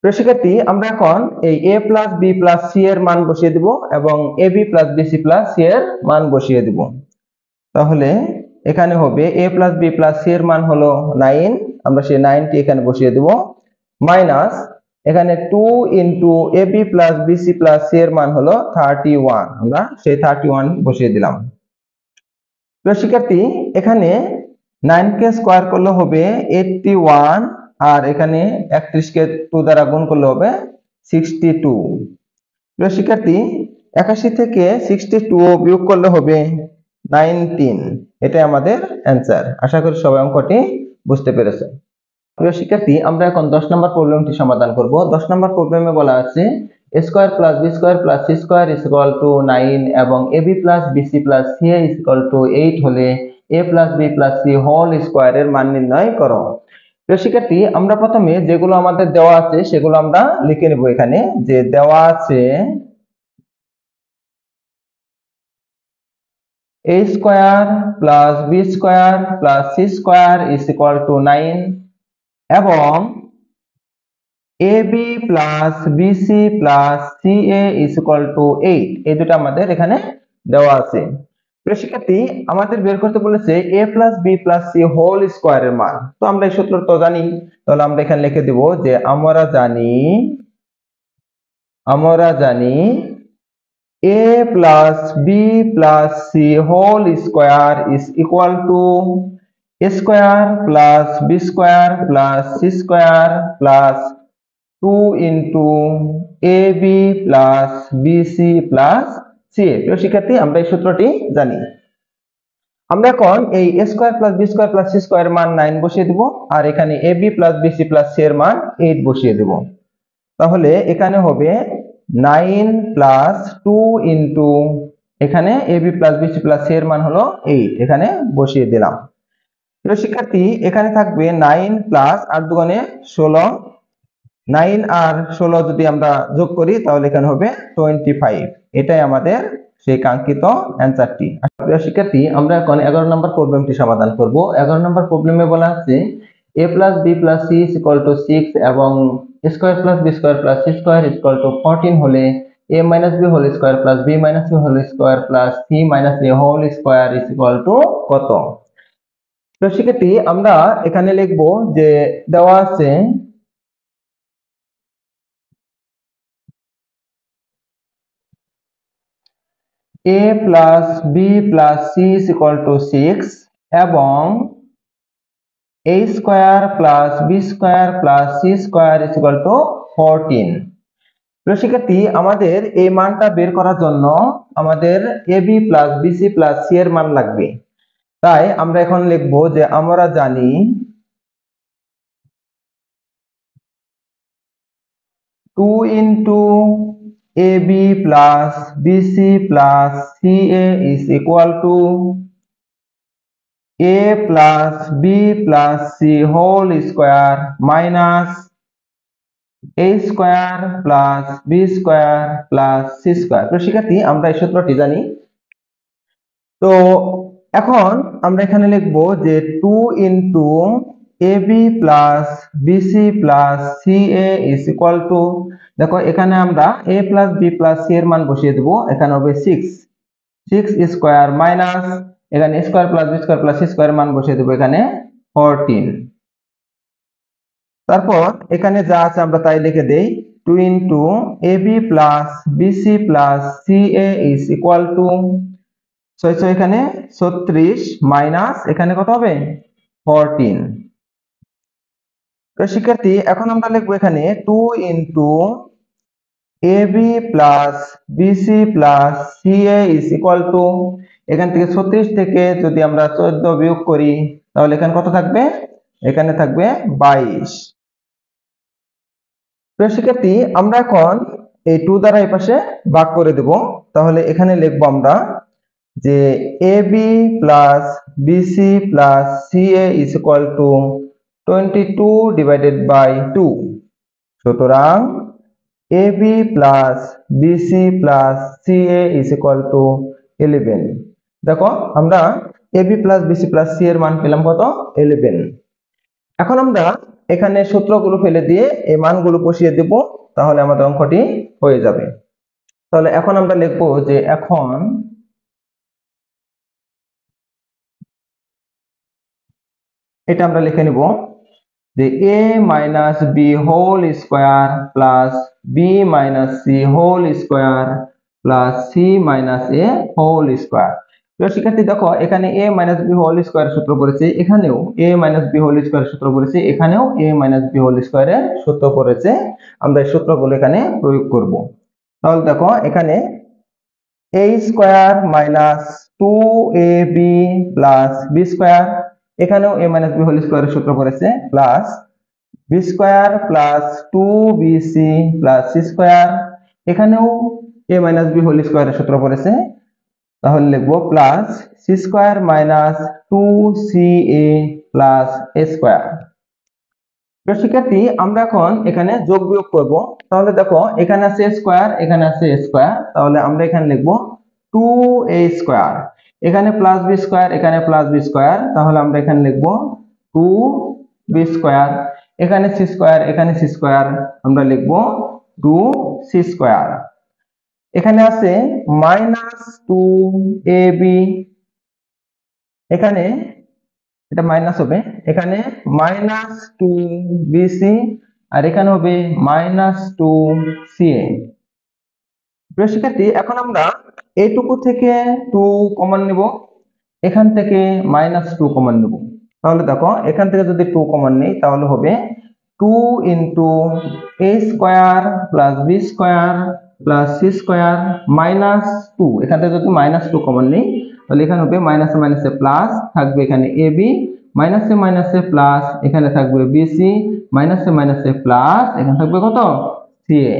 প্রিয় শিক্ষার্থী, আমরা এখন এই a plus b plus c এর মান বসিয়ে দিব এবং ab plus bc plus c এর মান বসিয়ে দিব। তাহলে এখানে হবে a plus b plus c এর মান হলো 9, আমরা সেই 9 টি এখানে বসিয়ে দেব, মাইনাস এখানে 2 into ab plus bc plus c এর মান হলো 31, আমরা সেই 31 বসিয়ে দিলাম। প্রিয় শিক্ষার্থী, এখানে 9 কে স্কয়ার করলে হবে 81 আর এখানে 31 কে 2 দ্বারা গুণ করলে হবে 62। প্রিয় শিক্ষার্থী, 81 থেকে 62 বিয়োগ করলে হবে 19। এটাই আমাদের অ্যানসার। আশা করি সবাই অঙ্কটি বুঝতে পেরেছেন। প্রিয় শিক্ষার্থী, আমরা এখন 10 নম্বর প্রবলেমটি সমাধান করব। 10 নম্বর প্রবলেমে বলা আছে a square plus b square plus c square is equal to 9 এবং ab plus bc plus c is equal to 8 হলে a plus b plus c whole square এর মান নির্ণয় করো। প্রিয় শিক্ষার্থী, আমরা প্রথমে যেগুলো আমাদের দেওয়া আছে সেগুলো আমরা লিখে নেব। এখানে যে দেওয়া আছে a square plus b square plus c square is equal to 9 এবং ab plus bc plus ca is equal to 8, এই দুটো আমাদের এখানে দেওয়া আছে। প্রিয় শিক্ষার্থী, আমাদের বের করতে বলেছে a plus b plus c whole স্কয়ারের মান। তো আমরা এই সূত্র তো জানি, তাহলে আমরা এখানে লিখে দেব যে আমরা জানি a plus b plus c whole square is equal to a square plus b square plus c square plus 2 into ab plus bc plus ca। প্রিয় শিক্ষার্থী, আমরা এই সূত্রটি জানি। আমরা এখন এই a square plus b square plus c square মান 9 বসিয়ে দেব আর এখানে ab plus bc plus c এর মান 8 বসিয়ে দেব। তাহলে এখানে হবে 9 প্লাস 2 ইনটু এখানে ab plus bc plus c এর মান হলো 8, এখানে বসিয়ে দিলাম। প্রিয় শিক্ষার্থী, এখানে থাকবে 9 প্লাস 8 দুগুণে 16, 9 আর 16 যদি আমরা যোগ করি তাহলে এখানে হবে 25। এটাই আমাদের সেই কাঙ্ক্ষিত অ্যানসারটি। প্রিয় শিক্ষার্থী, আমরা এখন 11 নম্বর প্রবলেমটি সমাধান করব। 11 নম্বর প্রবলেমে বলা আছে a plus b plus c is equal to 6 এবং a square plus b square plus c square is equal to 14 হলে a minus b whole square plus b minus c whole square plus c minus a whole square is equal to কত? তো শিক্ষার্থী, আমরা এখানে লিখব যে দেওয়া আছে a plus b plus c is equal to 6 এবং a square plus b square plus c square is equal to 14। প্রিয় শিক্ষার্থী, আমাদের এই মানটা বের করার জন্য আমাদের ab plus bc plus c এর মান লাগবে। তাই আমরা এখন লিখব যে আমরা জানি two into ab plus bc plus ca is equal to a plus b plus c whole square minus a square plus b square plus c square. তো শিক্ষার্থী, আমরা এই সূত্রটি জানি। তো এখন আমরা এখানে লিখব যে 2 into ab plus bc plus ca is equal two, দেখো এখানে আমরা a plus b plus c এর মান বসিয়ে দেব। এখানে হবে 6 স্কয়ার মাইনাস এখানে square plus b square plus c square মান বসিয়ে দেব এখানে 14। তারপর এখানে যা আছে আমরা তাই লিখে দেই 2 into ab plus bc plus ca is equal to 6 এখানে 36 মাইনাস এখানে কত হবে 14। তো শিক্ষার্থী, এখন আমরা লিখব এখানে 2 into ab plus bc plus ca is equal two, এখান থেকে 36 থেকে যদি আমরা 14 বিয়োগ করি তাহলে এখানে কত থাকবে? এখানে থাকবে 22। প্রিয় শিক্ষার্থী, আমরা এখন এই 2 দ্বারা এই পাশে ভাগ করে দেব। তাহলে এখানে লিখব আমরা যে AB plus BC plus CA is equal to 22 divided by 2। সুতরাং AB plus BC plus CA is equal to 11। দেখো আমরা AB plus BC plus C এর মান পেলাম কত? 11। এখন আমরা এখানে সূত্রগুলো ফেলে দিয়ে এই মানগুলো বসিয়ে দেব, তাহলে আমাদের অঙ্কটি হয়ে যাবে। তাহলে এখন আমরা লিখব যে এখন এটা আমরা লিখে নিব যে a minus B whole square plus b minus c whole square plus c minus a whole square. প্রিয় শিক্ষার্থী, দেখো এখানে a minus B whole square সূত্র পড়েছে, এখানেও a minus B whole square সূত্র পড়েছে, এখানেও a মাইনাস বি হোল স্কোয়ারের সূত্র পড়েছে। আমরা এই সূত্রগুলো এখানে প্রয়োগ করব। তাহলে দেখো এখানে a square minus 2ab plus B square, এখানেও a মাইনাস বি হোল স্কোয়ারের সূত্র পড়েছে, plus B square plus 2bc plus C square, এখানেও a মাইনাস বি হোল স্কোয়ারের সূত্র পড়েছে। তাহলে লিখবো plus C square minus 2ca plus A square. শিক্ষার্থী, আমরা এখন এখানে যোগ বিয়োগ করব। তাহলে দেখো এখানে আছে স্কোয়ার, এখানে আছে স্কোয়ার, তাহলে আমরা এখানে লিখবো 2a স্কোয়ার, এখানে প্লাস বি স্কোয়ার, এখানে প্লাস বি স্কোয়ার, তাহলে আমরা এখানে লিখবো 2b স্কোয়ার, এখানে সি স্কোয়ার, এখানে সি স্কোয়ার, আমরা লিখবো 2c স্কোয়ার। এখানে আছে মাইনাস 2ab, এখানে এটা মাইনাস হবে, এখানে মাইনাস 2bc, আর এখানে হবে মাইনাস 2ca। প্রিয় শিক্ষার্থী, এখন আমরা এইটুকু থেকে 2 কমন নেব, এখান থেকে মাইনাস 2 কমন নেব। তাহলে দেখো এখান থেকে যদি 2 কমন নেই তাহলে হবে 2 into a square plus B square plus C square minus 2, এখান থেকে যদি মাইনাস 2 কমন নেই তাহলে এখানে হবে মাইনাসে মাইনাসে প্লাস থাকবে, এখানে ab মাইনাসে মাইনাসে প্লাস, এখানে থাকবে বিসি মাইনাসে মাইনাসে প্লাস, এখানে থাকবে কত? সিএ।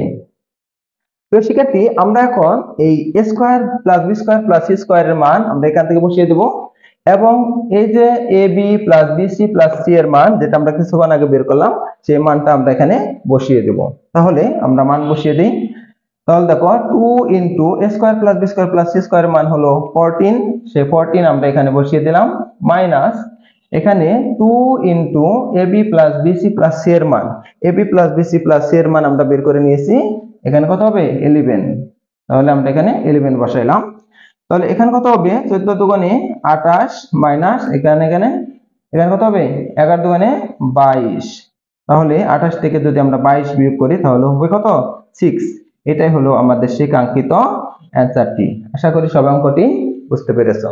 তো শিক্ষার্থী, আমরা এখন এই a square plus B square plus c স্কোয়ারের মান আমরা এখান থেকে বসিয়ে দেব, এবং এই যে ab plus b c plus c এর মান যেটা আমরা কিছুক্ষণ আগে বের করলাম সেই মানটা আমরা এখানে বসিয়ে দেব। তাহলে আমরা মান বসিয়ে দিই। তাহলে দেখো 2 into a square plus B square plus c স্কোয়ারের মান হলো 14, সেই 14 আমরা এখানে বসিয়ে দিলাম, মাইনাস এখানে 2 into ab plus b c plus c এর মান, ab plus b c plus c এর মান আমরা বের করে নিয়েছি, এখানে কত হবে? 11। তাহলে আমরা এখানে 11 বসাইলাম। তাহলে এখানে কত হবে? 14 দুগুণে 28 মাইনাস এখানে এখানে কত হবে? 11 দুগুণে 22। তাহলে 28 থেকে যদি আমরা 22 বিয়োগ করি তাহলে হবে কত? 6। এটাই হলো আমাদের সেই কাঙ্ক্ষিত অ্যান্সারটি। আশা করি সবাই অঙ্কটি বুঝতে পেরেছো।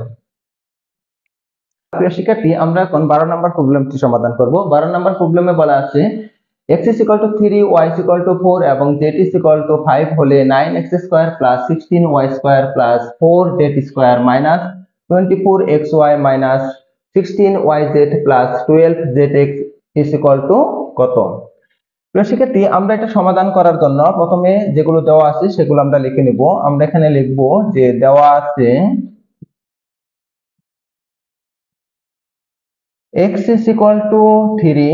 প্রিয় শিক্ষার্থী, আমরা এখন 12 নম্বর প্রবলেমটি সমাধান করব। 12 নম্বর প্রবলেমে বলা আছে x is equal to 3, y is equal to 4 এবং z is equal to 5 হলে 9x square plus 16y square plus 4z square minus 24xy minus 16yz plus 12zx is equal to কত? প্রিয় শিক্ষার্থী, আমরা এটা সমাধান করার জন্য প্রথমে যেগুলো দেওয়া আছে সেগুলো আমরা লিখে নিব। আমরা এখানে লিখব যে দেওয়া আছে x is equal to 3,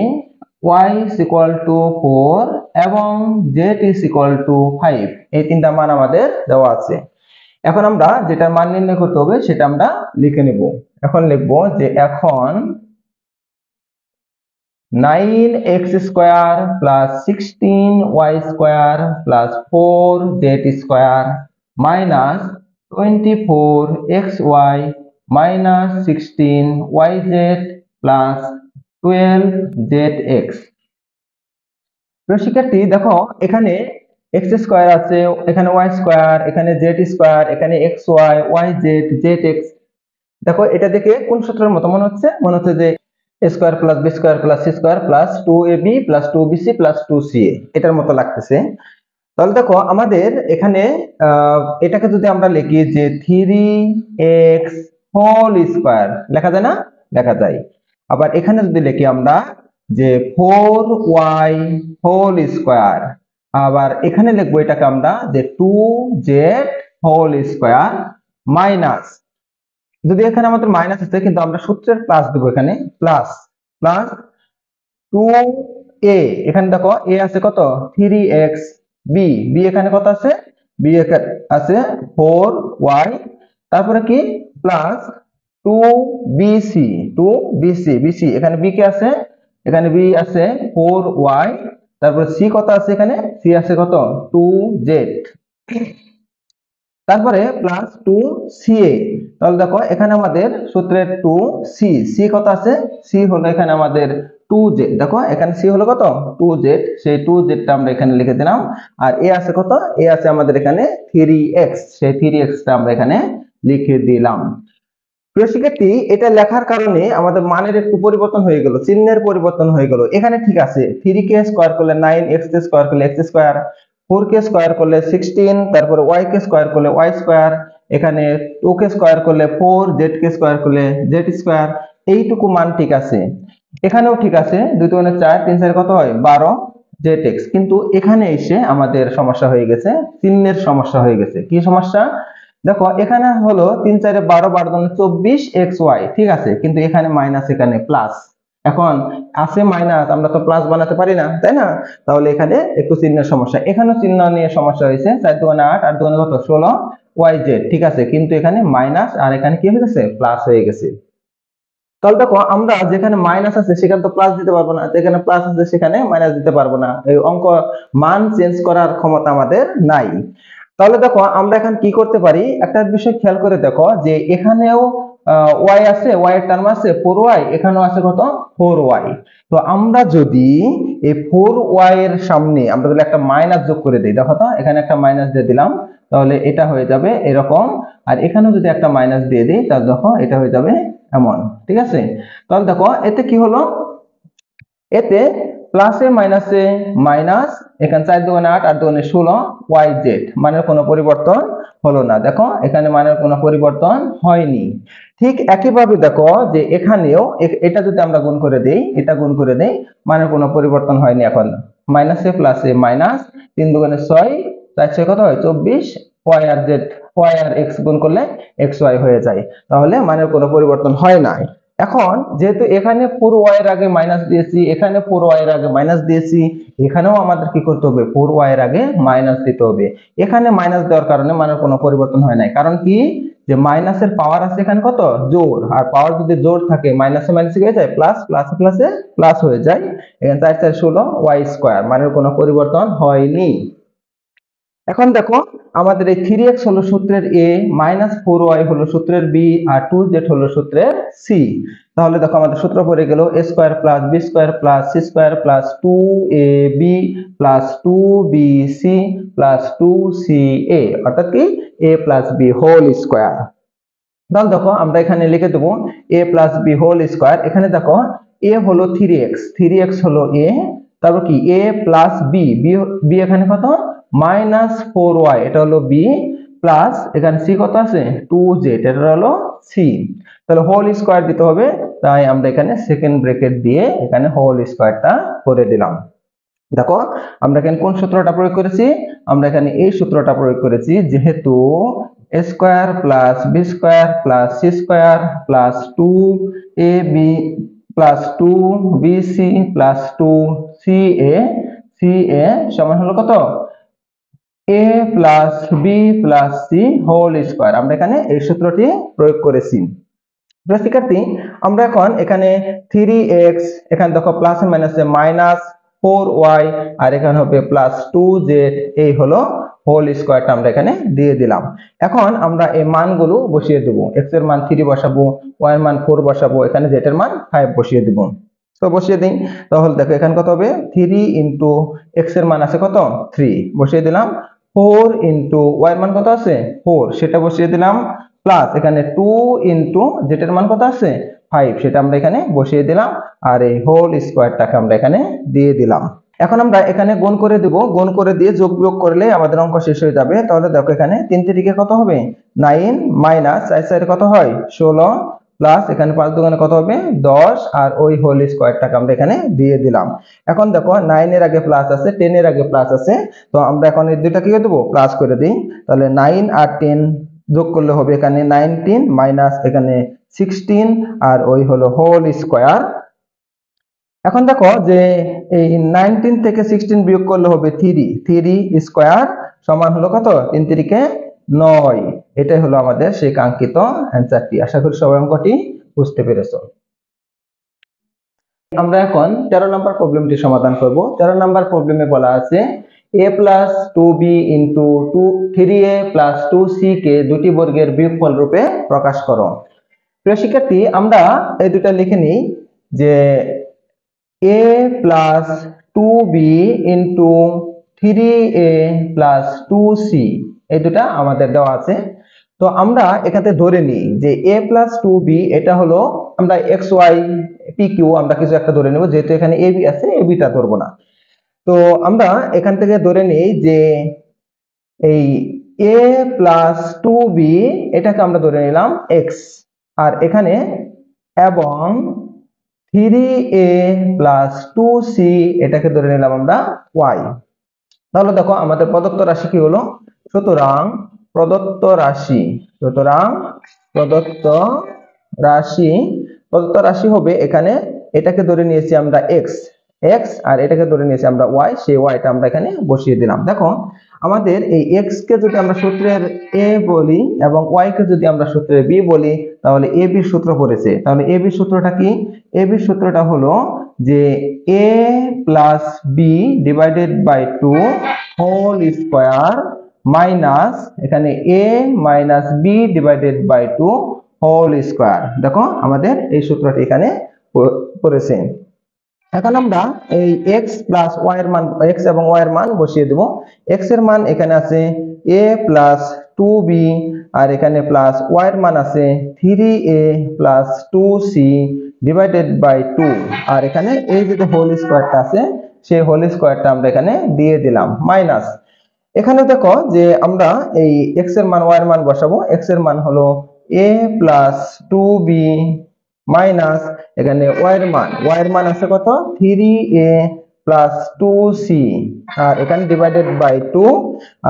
y is equal to 4 এবং z is equal to 5, এই তিনটা মান আমাদের দেওয়া আছে। এখন আমরা যেটা মান নির্ণয় করতে হবে সেটা আমরা লিখে নেব। এখন লিখব যে এখন 9x square plus 16y square plus 4z square minus 24xy minus 16yz plus 12zx। শিক্ষার্থী, দেখো এখানে x স্কয়ার আছে, এখানে y স্কয়ার, এখানে z স্কয়ার, এখানে xy yz zx। দেখো এটা দেখে কোন সূত্রের মতো মনে হচ্ছে? মনে হচ্ছে যে a square plus b square plus c square plus 2ab plus 2bc plus 2ca, এটার মতো লাগতেছে। তাহলে দেখো আমাদের এখানে এটাকে যদি আমরা লিখি যে 3x হোল স্কয়ার, লেখা যায় না? লেখা যায়। আবার এখানে যদি লিখি আমরা যে 4y হোল স্কয়ার, আবার এখানে লিখবো এটাকে আমরা যে 2z হোল স্কয়ার মাইনাস, যদি এখানে আমাদের মাইনাস আছে কিন্তু আমরা সূত্রের প্লাস দেবো, এখানে প্লাস প্লাস 2a, এখানে দেখো a আছে কত 3x, b b এখানে কত আছে b এখানে আছে 4y, তারপরে কি প্লাস 2bc 2bc bc এখানে b কে আছে, এখানে b আছে 4y, তারপরে c কত আছে, এখানে c আছে কত 2z, তারপরে প্লাস 2ca, তাহলে দেখো এখানে আমাদের সূত্রের 2c কত আছে, c হলো এখানে আমাদের 2z, দেখো এখানে c হলো কত 2z, সেই 2z টা আমরা এখানে লিখে দিলাম। আর a আছে কত, a আছে আমাদের এখানে 3x, সেই 3x টা আমরা এখানে লিখে দিলাম। প্রিয় শিক্ষার্থী, এটা লেখার কারণে আমাদের মানের একটু পরিবর্তন হয়ে গেল, চিহ্নের পরিবর্তন হয়ে গেল। এখানে ঠিক আছে 3k স্কয়ার করলে 9, x কে স্কয়ার করলে x স্কয়ার, 4k স্কয়ার করলে 16, তারপরে y কে স্কয়ার করলে y স্কয়ার, এখানে 2k স্কয়ার করলে 4, z কে স্কয়ার করলে z স্কয়ার, এইটুকু মান ঠিক আছে। এখানেও ঠিক আছে, 2 2 4, 3 4 কত হয় 12 zx, কিন্তু এখানে এসে আমাদের সমস্যা হয়ে গেছে, চিহ্নের সমস্যা হয়ে গেছে। কি সমস্যা, দেখো এখানে হলো 3 4 12 12 24 xy, ঠিক আছে, কিন্তু এখানে মাইনাস এখানে প্লাস, এখন আছে মাইনাস, আমরা তো প্লাস বানাতে পারি না, তাই না? তাহলে এখানে একটু চিহ্নের সমস্যা, এখানেও চিহ্ন নিয়ে সমস্যা হয়েছে, 4 2 8 8 2 কত 16 yz, ঠিক আছে, কিন্তু এখানে মাইনাস আর এখানে কি হয়ে গেছে প্লাস হয়ে গেছে। তাহলে দেখো আমরা যেখানে মাইনাস আছে সেখানে তো প্লাস দিতে পারবো না, যেখানে প্লাস আছে সেখানে মাইনাস দিতে পারবো না, এই অঙ্ক মান চেঞ্জ করার ক্ষমতা আমাদের নাই। তাহলে দেখো আমরা এখন কি করতে পারি, একটা বিষয় খেয়াল করে দেখো যে এখানেও y আছে, y এর টার্ম আছে 4y, এখানেও আছে কত 4y, তো আমরা যদি এই 4y এর সামনে আমরা যদি একটা মাইনাস যোগ করে দিই, দেখো তো এখানে একটা মাইনাস দিয়ে দিলাম, তাহলে এটা হয়ে যাবে এরকম, আর এখানেও যদি একটা মাইনাস দিয়ে দিই তাহলে দেখো এটা হয়ে যাবে এমন, ঠিক আছে। তাহলে দেখো এতে কি হলো, এতে প্লাসে মাইনাসে মাইনাস, এখানে 4 2 8 8 2 16 yz, মানের কোনো পরিবর্তন হলো না, দেখো এখানে মানের কোনো পরিবর্তন হয়নি। ঠিক একইভাবে দেখো যে এখানেও এটা যদি আমরা গুণ করে দেই, এটা গুণ করে দেই, মানের কোনো পরিবর্তন হয়নি, এখন মাইনাসে প্লাসে মাইনাস, 3 2 6 4 6 কত হয় 24, y আর z y আর x গুণ করলে xy হয়ে যায়, তাহলে মানের কোনো পরিবর্তন হয় না। এখন যেহেতু এখানে 4y এর আগে মাইনাস দিয়েছি, এখানে 4y এর আগে মাইনাস দিয়েছি, এখানেও আমাদের কি করতে হবে 4y এর আগে মাইনাস দিতে হবে। এখানে মাইনাস দেওয়ার কারণে মানের কোনো পরিবর্তন হয় নাই, কারণ কি যে মাইনাসের পাওয়ার আছে এখানে কত জোর, আর পাওয়ার যদি জোর থাকে মাইনাসে মাইনাসে হয়ে যায় প্লাস, প্লাসে প্লাসে প্লাস হয়ে যায়, এখানে 4 4 16 y স্কয়ার, মানের কোনো পরিবর্তন হয়নি। এখন দেখো আমাদের এই 3x হলো সূত্রের a, -4y হলো সূত্রের b, আর 2z হলো সূত্রের c। তাহলে দেখো আমাদের সূত্র পড়ে গেল a square plus b square plus c square plus 2ab plus 2bc plus 2ca, অর্থাৎ কি a plus b whole square. তাহলে দেখো আমরা এখানে লিখে দেবো a plus b whole square, এখানে দেখো a হলো 3x, 3x হলো a, তারপর কি a প্লাস b, b এখানে কত -4y, এটা হলো b, প্লাস এখানে c কত আছে 2z, এটা হলো c, তাহলে হোল স্কয়ার দিতে হবে, তাই আমরা এখানে সেকেন্ড ব্র্যাকেট দিয়ে এখানে হোল স্কয়ারটা করে দিলাম। দেখো আমরা এখানে কোন সূত্রটা প্রয়োগ করেছি, আমরা এখানে এই সূত্রটা প্রয়োগ করেছি, যেহেতু a square plus b square plus c square plus 2ab plus 2bc plus 2ca, ca সমান হলো কত a plus b plus c whole square, আমরা এখানে এই সূত্রটি প্রয়োগ করেছি। শিক্ষার্থী আমরা এখন এখানে 3x, এখানে দেখো প্লাসে মাইনাসে মাইনাস 4y, আর এখানে হবে প্লাস 2z, এই হলো হোল স্কয়ারটা আমরা এখানে দিয়ে দিলাম। এখন আমরা এই মানগুলো বসিয়ে দেব, x এর মান 3 বসাবো, y এর মান 4 বসাবো, এখানে z এর মান 5 বসিয়ে দেব। তো বসিয়ে দিই, তাহলে দেখো এখানে কত হবে 3 ইনটু x এর মান আছে কত 3 বসিয়ে দিলাম, 4 ইনটু y এর মান কত আছে 4 সেটা বসিয়ে দিলাম, প্লাস এখানে 2 ইনটু z এর মান কত আছে 5 সেটা আমরা এখানে বসিয়ে দিলাম, আর এই হোল স্কয়ারটাকে আমরা এখানে দিয়ে দিলাম। এখন আমরা এখানে গুণ করে দেব, গুণ করে দিয়ে যোগ বিয়োগ করলে আমাদের অঙ্ক শেষ হয়ে যাবে। তাহলে দেখো এখানে 3 3 কত হবে 9, মাইনাস 4 4 কত হয় 16, প্লাস এখানে 5 দোকানে কত হবে 10 আর ওই হোল স্কয়ারটাকে আমরা এখানে দিয়ে দিলাম। এখন দেখো 9 এর আগে প্লাস আছে, 10 এর আগে প্লাস আছে, তো আমরা এখন এই দুইটা কি করে দেব প্লাস করে দিই। তাহলে 9 আর 10 যোগ করলে হবে এখানে 19 মাইনাস এখানে 16 আর ওই হলো হোল স্কয়ার। এখন দেখো যে এই 19 থেকে 16 বিয়োগ করলে হবে 3 স্কয়ার সমান হলো কত 3 3 9। এটাই হলো আমাদের সেই কাঙ্ক্ষিত অ্যানসারটি। আশা করি সবাই অঙ্কটি বুঝতে পেরেছো। আমরা এখন 13 নম্বর প্রবলেমটি সমাধান করব। 13 নম্বর প্রবলেমে বলা আছে a plus 2b into 3a plus 2c কে দুটি বর্গের বিয়োগফল রূপে প্রকাশ করো। প্রিয় শিক্ষার্থী, আমরা এই দুটো লিখে নিই যে a plus 2b into 3a plus 2c এই দুটা আমাদের দেওয়া আছে। তো আমরা এখানে ধরে নিই যে a প্লাস 2b এটা হলো আমরা xy pq আমরা কিছু একটা ধরে নেব, যেহেতু এখানে ab আছে ab টা ধরবো না। তো আমরা এখান থেকে ধরে নিই যে এই a প্লাস 2b এটাকে আমরা ধরে নিলাম x, আর এখানে এবং 3a প্লাস 2c এটাকে ধরে নিলাম আমরা y। তাহলে দেখো আমাদের প্রদত্ত রাশি কি হলো, সুতরাং প্রদত্ত রাশি হবে এখানে এটাকে ধরে নিয়েছি আমরা x আর এটাকে ধরে নিয়েছি আমরা y, সেই yটা আমরা এখানে বসিয়ে দিলাম। দেখো আমাদের এই x কে যদি আমরা সূত্রের a বলি এবং y কে যদি আমরা সূত্রের b বলি, তাহলে a b এর সূত্র পড়েছে। তাহলে a b এর সূত্রটা কি, a b এর সূত্রটা হলো যে a plus b divided by 2 whole square minus এখানে a minus b divided by 2 whole square. দেখো আমাদের এই সূত্রটি এখানে পড়েছে। এখন আমরা এই x প্লাস y এর মান, x এবং y এর মান বসিয়ে দেব। x এর মান এখানে আছে a প্লাস 2b আর এখানে প্লাস y এর মান আছে 3a plus 2c divided by 2 আর এখানে এই যে হোল স্কয়ারটা আছে সেই হোল স্কয়ারটা আমরা এখানে দিয়ে দিলাম মাইনাস। এখানে দেখো যে আমরা এই x এর মান y এর মান বসাবো। x এর মান হলো a প্লাস 2b মাইনাস এখানে y এর মান আছে কত 3a প্লাস 2c আর এখানে ডিভাইডেড বাই 2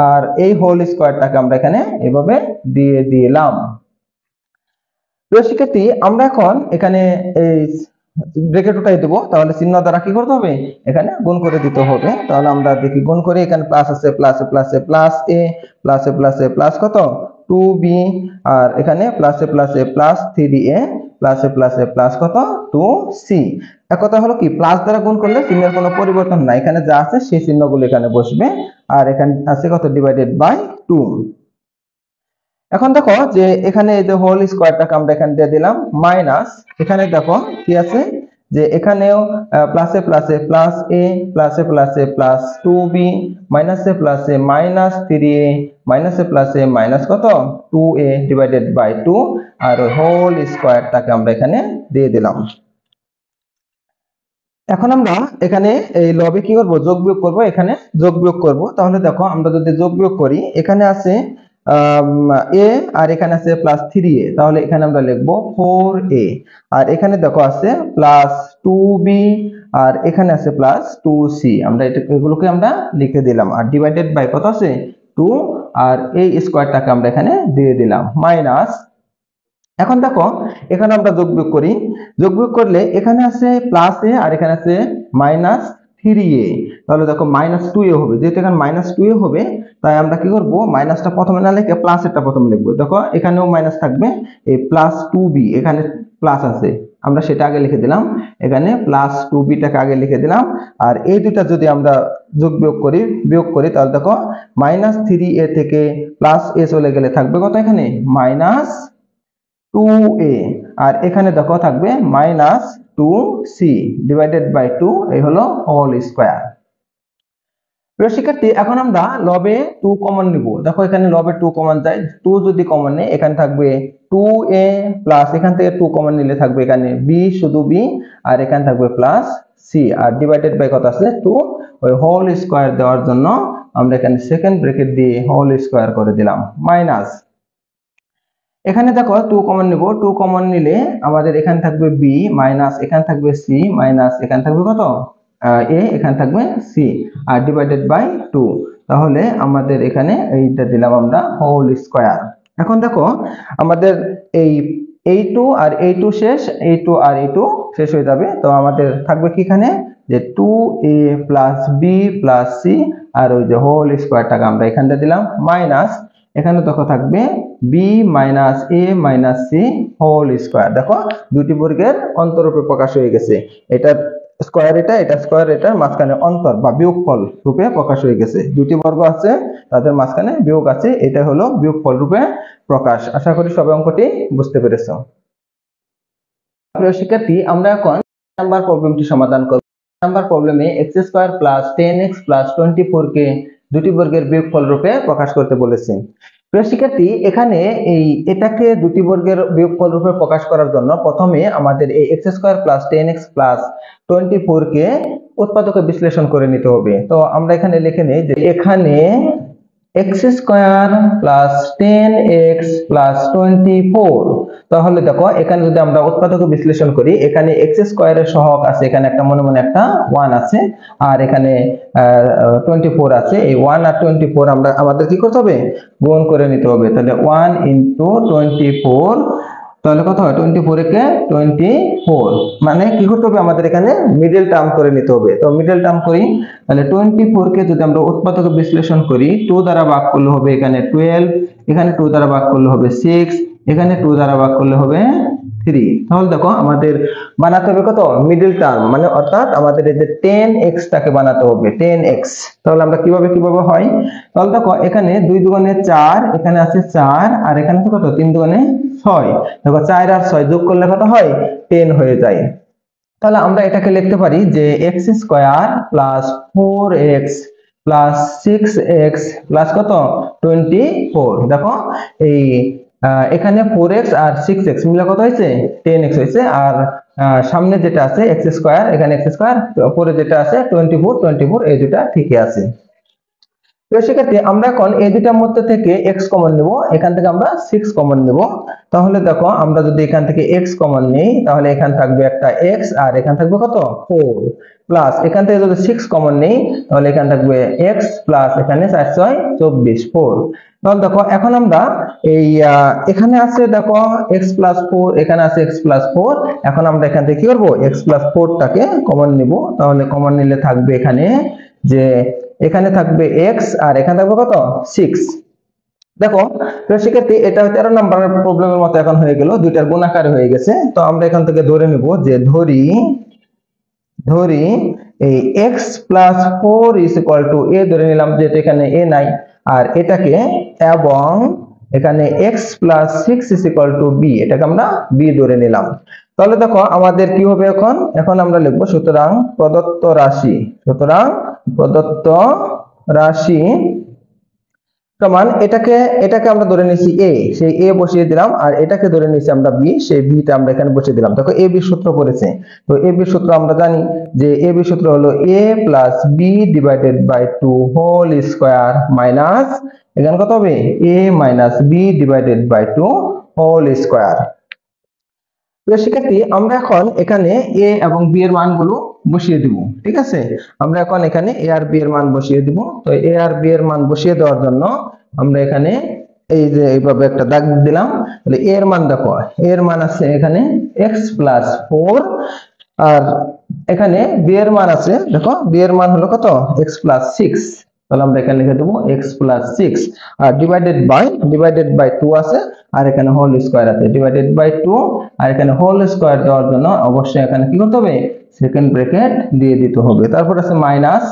আর এই হোল স্কয়ারটাকে আমরা এখানে এভাবে দিয়ে দিলাম। প্রিয় শিক্ষার্থী, আমরা এখন এখানে এই ব্র্যাকেট উঠাই দেব, তাহলে চিহ্ন দ্বারা কি করতে হবে এখানে গুণ করে দিতে হবে। তাহলে আমরা দেখি গুণ করে, এখানে প্লাস আছে প্লাসে প্লাসে প্লাস a প্লাসে প্লাসে প্লাস কত 2b আর এখানে প্লাসে প্লাসে প্লাস 3a প্লাসে প্লাসে প্লাস কত 2c। এক কথা হলো কি প্লাস দ্বারা গুণ করলে চিহ্নের কোনো পরিবর্তন নাই, এখানে যা আছে সেই চিহ্নগুলো এখানে বসবে আর এখানে আছে কত ডিভাইডেড বাই 2। এখন দেখো যে এখানে এই যে হোল স্কয়ারটাকে আমরা এখানে দিয়ে দিলাম মাইনাস এখানে দেখো কি আছে যে এখানেও প্লাসে প্লাসে প্লাস a প্লাসে প্লাসে প্লাস 2b মাইনাসে প্লাসে মাইনাস 3a মাইনাসে প্লাসে মাইনাস কত 2a ডিভাইডেড বাই 2 আর হোল স্কয়ারটাকে আমরা এখানে দিয়ে দিলাম। এখন আমরা এখানে এই লবে কি করব যোগ বিয়োগ করব, এখানে যোগ বিয়োগ করব। তাহলে দেখো আমরা যদি যোগ বিয়োগ করি এখানে আছে a আর এখানে আছে প্লাস 3a, তাহলে এখানে আমরা লিখবো 4a আর এখানে দেখো আছে প্লাস 2b আর এখানে আছে প্লাস 2c, আমরা এগুলোকে আমরা লিখে দিলাম আর ডিভাইডেড বাই কত আছে 2 আর এই স্কয়ারটাকে আমরা এখানে দিয়ে দিলাম মাইনাস। এখন দেখো এখানে আমরা যোগ বিয়োগ করি, যোগ বিয়োগ করলে এখানে আছে প্লাস a আর এখানে আছে মাইনাস 3a, তাহলে দেখো মাইনাস 2a হবে, যেহেতু এখানে মাইনাস 2a হবে তাই আমরা কি করব মাইনাসটা প্রথমে না লিখে প্লাস এটা প্রথমে লিখবো। দেখো এখানেও মাইনাস থাকবে, এই প্লাস 2b এখানে প্লাস আছে আমরা সেটা আগে লিখে দিলাম, এখানে প্লাস 2b টাকে আগে লিখে দিলাম আর এই দুটা যদি আমরা যোগ বিয়োগ করি তাহলে দেখো মাইনাস 3a থেকে প্লাস a চলে গেলে থাকবে কত এখানে মাইনাস 2a আর এখানে দেখো থাকবে মাইনাস 2c ডিভাইডেড বাই 2, এই হলো হোল স্কয়ার। প্রিয় শিক্ষার্থী, এখন আমরা লবে 2 কমন নিব। দেখো এখানে লবে 2 কমন যায়, 2 যদি কমন নেই এখানে থাকবে 2a প্লাস এখান থেকে 2 কমন নিলে থাকবে এখানে b শুধু b আর এখানে থাকবে প্লাস c আর ডিভাইডেড বাই কত আছে 2, ওই হোল স্কয়ার দেওয়ার জন্য আমরা এখানে সেকেন্ড ব্র্যাকেট দিয়ে হোল স্কয়ার করে দিলাম মাইনাস। এখানে দেখো 2 কমন নিব, 2 কমন নিলে আমাদের এখানে থাকবে b মাইনাস এখানে থাকবে c মাইনাস এখানে থাকবে কত a, এখানে থাকবে c আর ডিভাইডেড বাই 2। তাহলে আমাদের এখানে এইটা দিলাম আমরা হোল স্কয়ার। এখন দেখো আমাদের এই a2 আর a2 শেষ, a2 আর a2 শেষ হয়ে যাবে। তো আমাদের থাকবে কি এখানে যে 2a plus b plus c আর ওই যে হোল স্কয়ারটাকে আমরা এখানটা দিলাম মাইনাস এখানে দেখো থাকবে b minus a minus c whole square. দেখো দুটি বর্গের অন্তররূপে প্রকাশ হয়ে গেছে, এটা স্কয়ার এটা স্কয়ার এটার মাঝখানে অন্তর বা বিয়োগফল রূপে প্রকাশ হয়ে গেছে। দুটি বর্গ আছে তাদের মাঝখানে বিয়োগ আছে, এটা হলো বিয়োগফল রূপে প্রকাশ। আশা করি সবাই অঙ্কটি বুঝতে পেরেছো। প্রিয় শিক্ষার্থী, আমরা এখন নাম্বার প্রবলেমটি সমাধান করব। নাম্বার প্রবলেমে x square plus 10x plus 24 কে দুটি বর্গের বিয়োগফল রূপে প্রকাশ করতে বলেছে। প্রিয় শিক্ষার্থী, এখানে এটাকে দুটি বর্গের বিয়োগফল রূপে প্রকাশ করার জন্য প্রথমে আমাদের এই x square plus 10x plus 24 কে উৎপাদকে বিশ্লেষণ করে নিতে হবে। তো আমরা এখানে লিখে নেই যে এখানে x square plus 10x plus 24। তাহলে দেখো এখানে যদি আমরা উৎপাদকে বিশ্লেষণ করি, এখানে x স্কয়ারের সহগ আছে, এখানে একটা মনে মনে একটা 1 আছে আর এখানে 24 আছে। এই 1 আর 24 আমরা আমাদের কি করতে হবে গুণ করে নিতে হবে। তাহলে 1 ইনটু 24 তাহলে কত হয় 24 কে 24 মানে কি করতে হবে আমাদের এখানে মিডল টার্ম করে নিতে হবে। তো মিডল টার্ম করি, তাহলে 24 কে যদি আমরা উৎপাদকে বিশ্লেষণ করি 2 দ্বারা ভাগ করলে হবে এখানে 12, এখানে 2 দ্বারা ভাগ করলে হবে 6, এখানে 2 দ্বারা ভাগ করলে হবে 3। তাহলে দেখো আমাদের বানাতে হবে কত মিডল টার্ম, মানে অর্থাৎ আমাদের এই যে 10x টাকে বানাতে হবে 10x। তাহলে আমরা কিভাবে হয়, তাহলে দেখো এখানে 2 দুগুণে 4, এখানে আছে 4 আর এখানে কত 3 দুগুণে 6। দেখো 4 আর 6 যোগ করলে কত হয় 10 হয়ে যায়। তাহলে আমরা এটাকে লিখতে পারি যে x square plus 4x plus 6x plus কত 24। দেখো এই এখানে 4x আর 6x মিলে কত হয়েছে 10x হয়েছে, আর সামনে যেটা আছে x স্কয়ার, এখানে x স্কয়ার, পরে যেটা আছে 24 এই দুটা ঠিকই আছে। তো সেক্ষেত্রে আমরা এখন এই দুটার মধ্যে থেকে x কমন নেব, এখান থেকে আমরা 6 কমন নেব। তাহলে দেখো আমরা যদি এখান থেকে x কমন নেই তাহলে এখানে থাকবে একটা x আর এখানে থাকবে কত 4 প্লাস এখান থেকে যদি 6 কমন নেই তাহলে এখানে থাকবে x প্লাস এখানে 4 6 24 4। তাহলে দেখো এখন আমরা এই এখানে আছে দেখো x প্লাস 4, এখানে আছে x প্লাস 4। এখন আমরা এখান থেকে কি করব x প্লাস 4 টাকে কমন নিব। তাহলে কমন নিলে থাকবে এখানে যে এখানে থাকবে x আর এখানে থাকবে কত 6। দেখো শিক্ষার্থী এটা 13 নম্বরের প্রবলেমের মতো এখন হয়ে গেল, দুইটার গুণাকারে হয়ে গেছে। তো আমরা এখান থেকে ধরে নিব যে ধরি এই x plus 4 is equal to a ধরে নিলাম, যেহেতু এখানে a নাই, আর এটাকে এবং এখানে x plus 6 is equal two b, এটাকে আমরা b ধরে নিলাম। তাহলে দেখো আমাদের কি হবে এখন আমরা লিখবো সুতরাং প্রদত্ত রাশি সমান এটাকে আমরা ধরে নিয়েছি a, সেই a বসিয়ে দিলাম, আর এটাকে ধরে নিয়েছি আমরা b, সেই b টা আমরা এখানে বসিয়ে দিলাম। দেখো a b সূত্র পড়েছে, তো a b সূত্র আমরা জানি যে a b সূত্র হলো a plus b divided by 2 whole square minus এখানে কত হবে a minus b divided by 2 whole square. তো শিক্ষার্থী আমরা এখন এখানে a এবং b এর মানগুলো বসিয়ে দিব, ঠিক আছে। আমরা এখন এখানে a আর b এর মান বসিয়ে দিব। তো a আর b এর মান বসিয়ে দেওয়ার জন্য আমরা এখানে এই যে এইভাবে একটা দাগ দিলাম। তাহলে a এর মান দেখো, a এর মান আছে এখানে x প্লাস 4, আর এখানে b এর মান আছে দেখো b এর মান হলো কত x প্লাস 6। তাহলে আমরা এখানে লিখে দেবো x প্লাস 6 আর ডিভাইডেড বাই 2 আছে, আর এখানে হোল স্কয়ার আছে ডিভাইডেড বাই 2, আর এখানে হোল স্কয়ার দেওয়ার জন্য অবশ্যই এখানে কি করতে হবে সেকেন্ড ব্র্যাকেট দিয়ে দিতে হবে। তারপর আছে মাইনাস।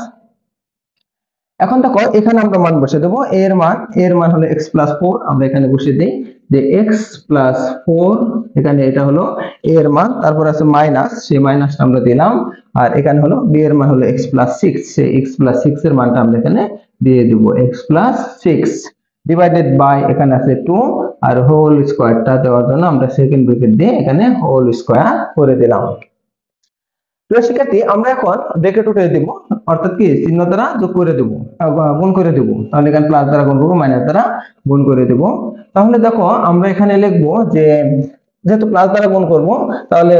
এখন দেখো এখানে আমরা মান বসিয়ে দেবো এর মান হলো x প্লাস 4, আমরা এখানে বসিয়ে দিই যে x প্লাস 4, এখানে এটা হলো a এর মান, তারপর আছে মাইনাস, সেই মাইনাসটা আমরা দিলাম, আর এখানে হলো b এর মান হলো x প্লাস 6, সেই x প্লাস 6 এর মানটা আমরা এখানে দিয়ে দেব x প্লাস 6 ডিভাইডেড বাই এখানে আছে 2, আর হোল স্কয়ারটা দেওয়ার জন্য আমরা সেকেন্ড ব্র্যাকেট দিয়ে এখানে হোল স্কয়ার করে দিলাম। প্রিয় শিক্ষার্থী, আমরা এখন ব্র্যাকেট উঠিয়ে দেব, অর্থাৎ কি চিহ্ন দ্বারা যোগ করে দেব, গুণ করে দেব। তাহলে এখানে প্লাস দ্বারা গুণ করবো, মাইনাস দ্বারা গুণ করে দেব। তাহলে দেখো আমরা এখানে লিখবো যে যেহেতু প্লাস দ্বারা গুণ করব, তাহলে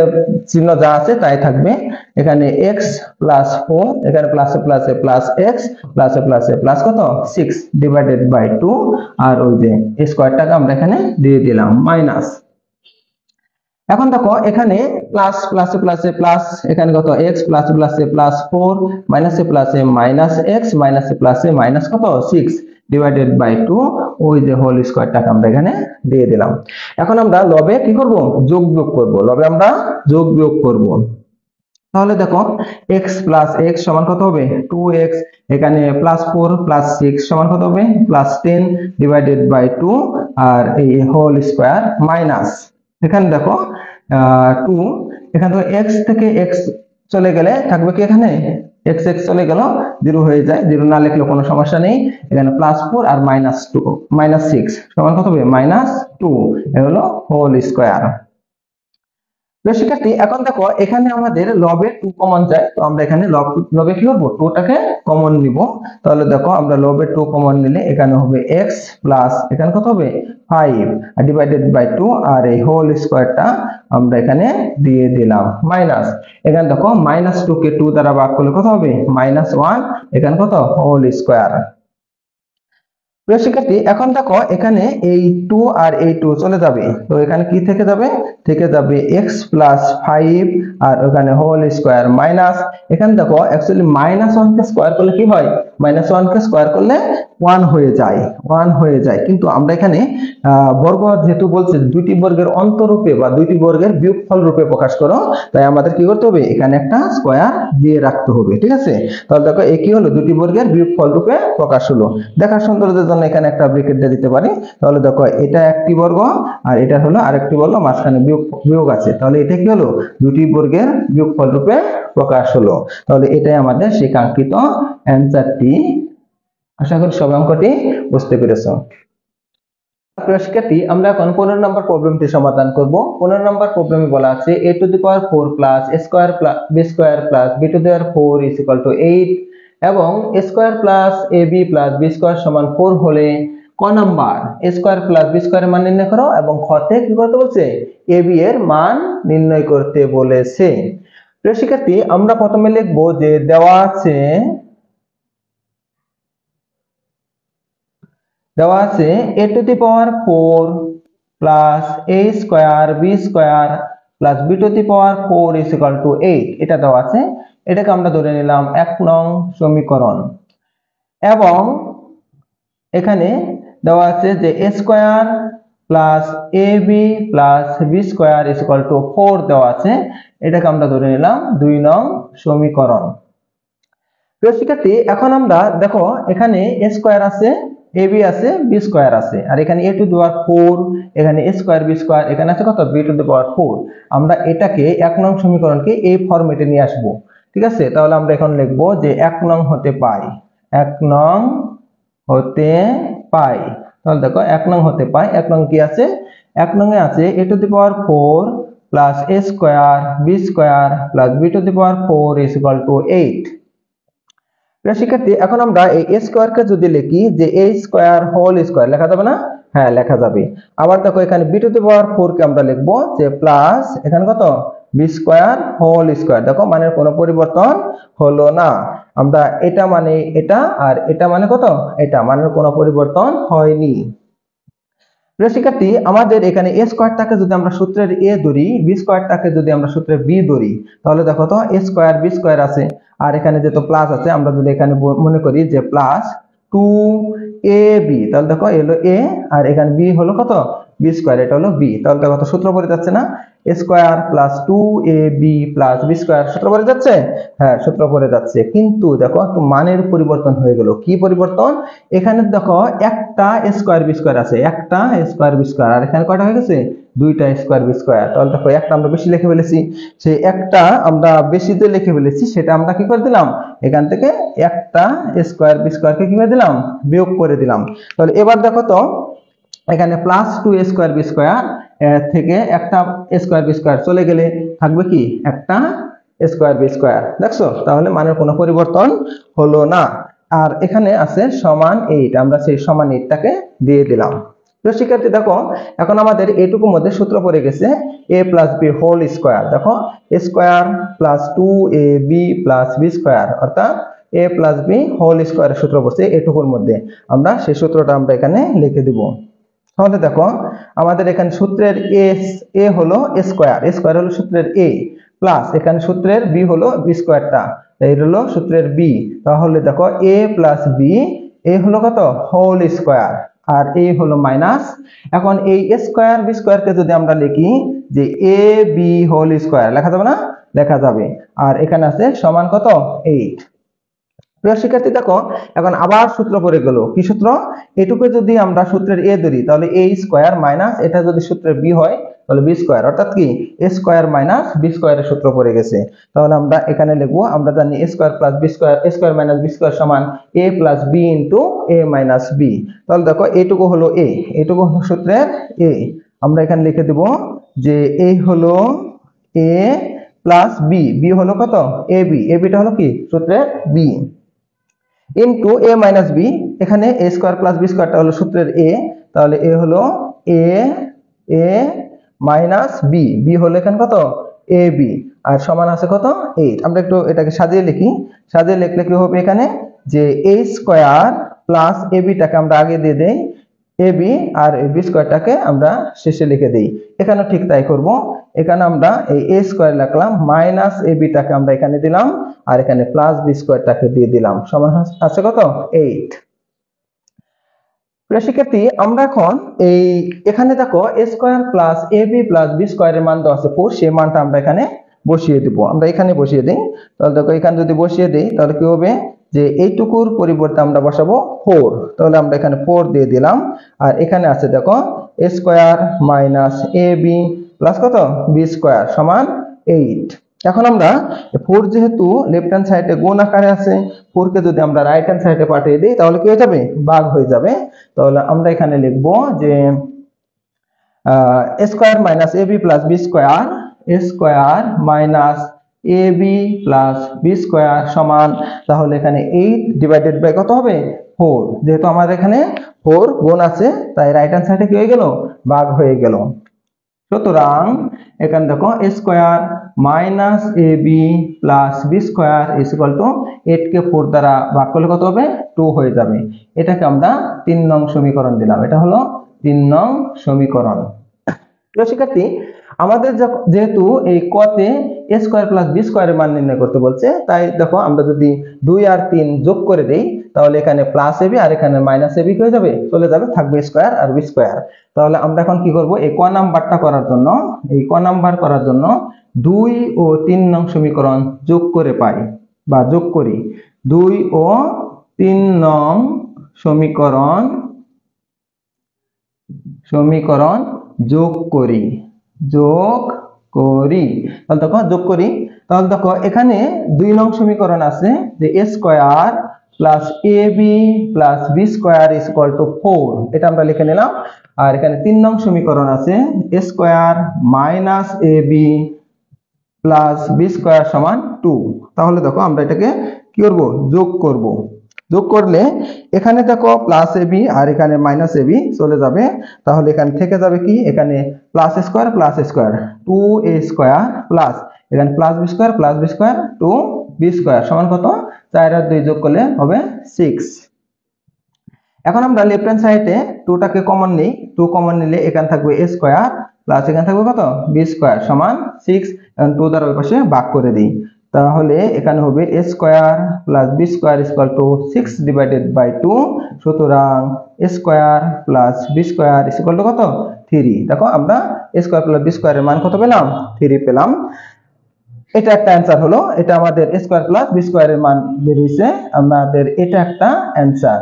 চিহ্ন যা আছে তাই থাকবে। এখানে x প্লাস 4, এখানে প্লাসে প্লাসে প্লাস x, প্লাসে প্লাসে প্লাস কত 6 ডিভাইডেড বাই 2, আর ওই যে স্কয়ারটাকে আমরা এখানে দিয়ে দিলাম মাইনাস। এখন দেখো এখানে প্লাস প্লাসে প্লাসে প্লাস, এখানে কত x প্লাসে প্লাসে প্লাস 4, মাইনাসে প্লাসে মাইনাস x, মাইনাসে প্লাসে মাইনাস কত 6 ডিভাইডেড বাই 2, ওই যে হোল স্কয়ারটাকে আমরা এখানে দিয়ে দিলাম। এখন আমরা লবে কি করব, যোগ বিয়োগ করব। লবে আমরা যোগ বিয়োগ করব। তাহলে দেখো x প্লাস x সমান কত হবে 2x, এখানে প্লাস 4 প্লাস 6 সমান কত হবে প্লাস 10 ডিভাইডেড বাই 2, আর এই হোল স্কয়ার মাইনাস, এখানে দেখো 2, এখান থেকে x থেকে x চলে গেলে থাকবে কি এখানে x x চলে গেল, 0 হয়ে যায়, 0 না লিখলে কোনো সমস্যা নেই। এখানে প্লাস 4 আর মাইনাস 2 মাইনাস 6 সমান কত হবে মাইনাস 2, এ হলো হোল স্কয়ার। শিক্ষার্থী, এখন দেখো এখানে আমাদের লবে 2 কমন যায়, তো আমরা এখানে লবে কি করব 2 টাকে কমন নিব। তাহলে দেখো আমরা লবে 2 কমন নিলে এখানে হবে x প্লাস এখানে কত হবে 5 আর ডিভাইডেড বাই 2, আর এই হোল স্কয়ারটা আমরা এখানে দিয়ে দিলাম মাইনাস। এখানে দেখো মাইনাস 2 কে 2 দ্বারা ভাগ করলে কত হবে মাইনাস 1, এখানে কত হোল স্কয়ার। প্রিয় শিক্ষার্থী, এখন দেখো এখানে এই 2 আর এই 2 চলে যাবে, তো এখানে কি থেকে যাবে, থেকে যাবে x প্লাস 5 আর ওখানে হোল স্কয়ার মাইনাস। এখানে দেখো অ্যাকচুয়ালি মাইনাস 1 কে স্কয়ার করলে কি হয়, মাইনাস 1 কে স্কয়ার করলে 1 হয়ে যায়, 1 হয়ে যায়। কিন্তু আমরা এখানে বর্গ যেহেতু বলছে দুইটি বর্গের অন্তরূপে বা দুইটি বর্গের বিয়োগফল রূপে প্রকাশ করো, তাই আমাদের কি করতে হবে এখানে একটা স্কয়ার দিয়ে রাখতে হবে, ঠিক আছে। তাহলে দেখো এই কি হলো দুটি বর্গের বিয়োগফল রূপে প্রকাশ হলো। দেখার সৌন্দর্যের জন্য এখানে একটা ব্র্যাকেট দিয়ে দিতে পারি। তাহলে দেখো এটা একটি বর্গ আর এটা হলো আরেকটি বর্গ, মাঝখানে বিয়োগ আছে, তাহলে এটা কি হলো দুটি বর্গের বিয়োগফল রূপে প্রকাশ হলো। তাহলে এটাই আমাদের সেই কাঙ্ক্ষিত অ্যানসারটি। আশা করি সবাই অঙ্কটি বুঝতে পেরেছো। প্রিয় শিক্ষার্থী, আমরা এখন 15 নম্বর প্রবলেমটি সমাধান করব। 15 নম্বর প্রবলেমে বলা আছে a to the power 4 plus a square plus b square plus b to the power 4 is equal to 8 এবং a square plus ab plus b square সমান 4 হলে ক number a square plus b স্কয়ারের মান নির্ণয় করো, এবং খ তে কি করতে বলছে ab এর মান নির্ণয় করতে বলেছে। প্রিয় শিক্ষার্থী, আমরা প্রথমে লিখব যে দেওয়া আছে a to the power 4 plus a square b square plus b to the power 4 is equal to 8, এটা দেওয়া আছে। এটাকে আমরা ধরে নিলাম 1 নং সমীকরণ। এবং এখানে দেওয়া আছে যে a square plus ab plus b square is equal two 4 দেওয়া আছে, এটাকে আমরা ধরে নিলাম 2 নং সমীকরণ। প্রিয় শিক্ষার্থী, এখন আমরা দেখো এখানে a স্কয়ার আছে, ab আছে, b স্কয়ার আছে, আর এখানে a টু দি পাওয়ার 4, এখানে a স্কয়ার b স্কয়ার, এখানে আছে কত b টু দি পাওয়ার 4। আমরা এটাকে 1 নং সমীকরণকে এই ফরম্যাটে নিয়ে আসব, ঠিক আছে। তাহলে আমরা এখন লিখব যে 1 নং হতে পাই, 1 নং হতে পাই। তাহলে দেখো 1 নং হতে পাই, 1 নং কি আছে, 1 নং এ আছে a to the power 4 plus a square b square plus b to the power 4 is equal to 8। শিক্ষার্থী, এখন আমরা এই a স্কয়ার কে যদি লিখি যে a স্কয়ার হোল স্কয়ার লেখা যাবে না, হ্যাঁ লেখা যাবে। আবার দেখো এখানে b টু দি পাওয়ার 4 কে আমরা লিখবো যে প্লাস এখানে কত b স্কয়ার হোল স্কয়ার, দেখো মানের কোনো পরিবর্তন হলো না। আমরা এটা মানে এটা আর এটা মানে কত এটা, মানের কোনো পরিবর্তন হয়নি। প্রিয় শিক্ষার্থী, আমাদের এখানে a স্কয়ারটাকে যদি আমরা সূত্রের a ধরি, b স্কয়ারটাকে যদি আমরা সূত্রের b ধরি, তাহলে দেখো তো a স্কয়ার b স্কয়ার আছে, আর এখানে যেহেতু প্লাস আছে, আমরা যদি এখানে মনে করি যে প্লাস 2ab, তাহলে দেখো এ হলো a আর এখানে b হলো কত b স্কয়ার, এটা হলো b। তাহলে দেখো সূত্র পড়ে যাচ্ছে না, a square plus 2ab plus b square, সূত্র পড়ে যাচ্ছে, হ্যাঁ সূত্র পড়ে যাচ্ছে। কিন্তু দেখো একটু মানের পরিবর্তন হয়ে গেল। কি পরিবর্তন, এখানে দেখো একটা a স্কয়ার b স্কয়ার আছে, একটা a স্কয়ার b স্কয়ার, আর এখানে কয়টা হয়ে গেছে দুইটা a স্কয়ার b স্কয়ার। তাহলে দেখো একটা আমরা বেশি লিখে ফেলেছি, সেই একটা আমরা বেশিতে লিখে ফেলেছি, সেটা আমরা কি করে দিলাম এখান থেকে একটা a স্কয়ার b স্কয়ার কে কি করে দিলাম বিয়োগ করে দিলাম। তাহলে এবার দেখো তো এখানে plus 2a square b square থেকে একটা a স্কয়ার b স্কয়ার চলে গেলে থাকবে কি একটা স্কয়ার বি স্কয়ার। দেখছো, তাহলে মানের কোনো পরিবর্তন হলো না। আর এখানে আছে সমান 8, আমরা সেই সমান 8টাকে দিয়ে দিলাম। তো শিক্ষার্থী দেখো, এখন আমাদের এইটুকুর মধ্যে সূত্র পড়ে গেছে a plus b whole square. দেখো a square plus 2ab plus b square, অর্থাৎ a প্লাস বি হোল স্কয়ারের সূত্র পড়ছে এইটুকুর মধ্যে। আমরা সেই সূত্রটা আমরা এখানে লিখে দিব। তাহলে দেখো, আমাদের এখানে সূত্রের a হলো স্কয়ার, স্কয়ার হলো সূত্রের a, প্লাস এখানে সূত্রের b হলো বি স্কয়ারটা, এই হলো সূত্রের b। তাহলে দেখো a প্লাস বি, a হলো কত হোল স্কয়ার, আর a হলো মাইনাস। এখন এই স্কয়ার বি স্কয়ার কে যদি আমরা লিখি যে a b হোল স্কয়ার, লেখা যাবে না? লেখা যাবে। আর এখানে আছে সমান কত 8। প্রিয় শিক্ষার্থী দেখো, এখন আবার সূত্র পড়ে গেল। কি সূত্র? এটুকু যদি আমরা সূত্রের a ধরি, তাহলে a স্কয়ার মাইনাস এটা যদি সূত্রের b হয় তাহলে b স্কয়ার, অর্থাৎ কি a স্কয়ার মাইনাস b স্কয়ারের সূত্র পড়ে গেছে। তাহলে আমরা এখানে লিখবো, আমরা জানি a square plus b square, a square minus b square সমান a plus b into a minus b। তাহলে দেখো এইটুকু হলো a, এইটুকু হলো সূত্রের a। আমরা এখানে লিখে দেব যে a হলো a প্লাস b, b হলো কত ab, abটা হলো কি সূত্রের b into a minus b। এখানে a স্কয়ার প্লাস b স্কয়ারটা হলো সূত্রের a, তাহলে a হলো a মাইনাস b, b হলো এখানে কত ab, আর সমান আছে কত 8। আমরা একটু এটাকে সাজিয়ে লিখি। সাজিয়ে লিখলে কি হবে, এখানে যে a স্কয়ার প্লাস ab টাকে আমরা আগে দিয়ে দেই ab, আর b স্কয়ারটাকে আমরা শেষে লিখে দেই। এখানে ঠিক তাই করব। এখানে আমরা এই a স্কয়ার লিখলাম, মাইনাস ab টাকে আমরা এখানে দিলাম, আর এখানে প্লাস b স্কয়ারটাকে দিয়ে দিলাম। সমান আছে কত 8। প্রিয় শিক্ষার্থী, আমরা এখন এই এখানে দেখো a square plus ab plus b স্কয়ারের মান দেওয়া আছে 4, সেই মানটা আমরা এখানে বসিয়ে দিব। আমরা এখানে বসিয়ে দেই। তাহলে দেখো, এখানে যদি বসিয়ে দেই তাহলে কি হবে যে এইটুকুর পরিবর্তে আমরা বসাবো 4, তাহলে আমরা এখানে 4 দিয়ে দিলাম। আর এখানে আছে দেখো a square minus ab plus কত b স্কয়ার সমান 8। এখন আমরা 4 যেহেতু লেফট হ্যান্ড সাইডে গুণ আকারে আছে, 4 কে যদি আমরা রাইট হ্যান্ড সাইডে পাঠিয়ে দিই তাহলে কি হয়ে যাবে, ভাগ হয়ে যাবে। তাহলে আমরা এখানে লিখব যে a square minus ab plus b square, a square minus ab plus b square সমান, তাহলে এখানে 8 ডিভাইডেড বাই কত হবে 4। যেহেতু আমাদের এখানে 4 গুণ আছে, তাই রাইট হ্যান্ড সাইডে কি হয়ে গেল, ভাগ হয়ে গেল। সুতরাং এখানে দেখো a square minus ab plus b square is equal to 8 কে 4 দ্বারা ভাগ করলে কত হবে 2 হয়ে যাবে। এটাকে আমরা 3 নং সমীকরণ দিলাম। এটা হলো 3 নং সমীকরণ। প্রিয় শিক্ষার্থী, আমাদের যেহেতু এই ক তে a স্কয়ার প্লাস b স্কয়ারের মান নির্ণয় করতে বলছে, তাই দেখো আমরা যদি 2 আর 3 যোগ করে দেই তাহলে এখানে প্লাস ab আর এখানে মাইনাস ab হয়ে যাবে, চলে যাবে, থাকবে স্কয়ার আর b স্কয়ার। তাহলে আমরা এখন কি করব, এই ক নাম্বারটা করার জন্য, এই ক নাম্বার করার জন্য 2 ও 3 নং সমীকরণ যোগ করে পাই বা যোগ করি। 2 ও 3 নং সমীকরণ যোগ করি, তাহলে দেখো যোগ করি। তাহলে দেখো এখানে 2 নং সমীকরণ আছে যে a square plus ab plus b square is equal two 4, এটা আমরা লিখে নিলাম। আর এখানে 3 নং সমীকরণ আছে a square minus ab plus b square সমান 2। তাহলে দেখো আমরা এটাকে কি করব, যোগ করব। যোগ করলে এখানে দেখো প্লাস ab আর এখানে মাইনাস ab চলে যাবে। তাহলে এখানে থেকে যাবে কি, এখানে plus square 2a square plus এখানে plus b square 2b square সমান কত, 4 আর 2 যোগ করলে হবে 6। এখন আমরা লেফট হ্যান্ড সাইডে 2টাকে কমন নেই, 2 কমন নিলে এখানে থাকবে a স্কয়ার প্লাস এখানে থাকবে কত b স্কয়ার সমান 6। এখন 2 দ্বারা ওই পাশে ভাগ করে দিই, তাহলে এখানে হবে a square plus b square is equal to 6 divided by 2। সুতরাং a square plus b square is equal to কত 3। দেখো আমরা a স্কয়ার প্লাস b স্কয়ারের মান কত পেলাম, 3 পেলাম। এটা একটা অ্যানসার হলো, এটা আমাদের a স্কয়ার প্লাস b স্কয়ারের মান বের হইছে, আমাদের এটা একটা অ্যানসার।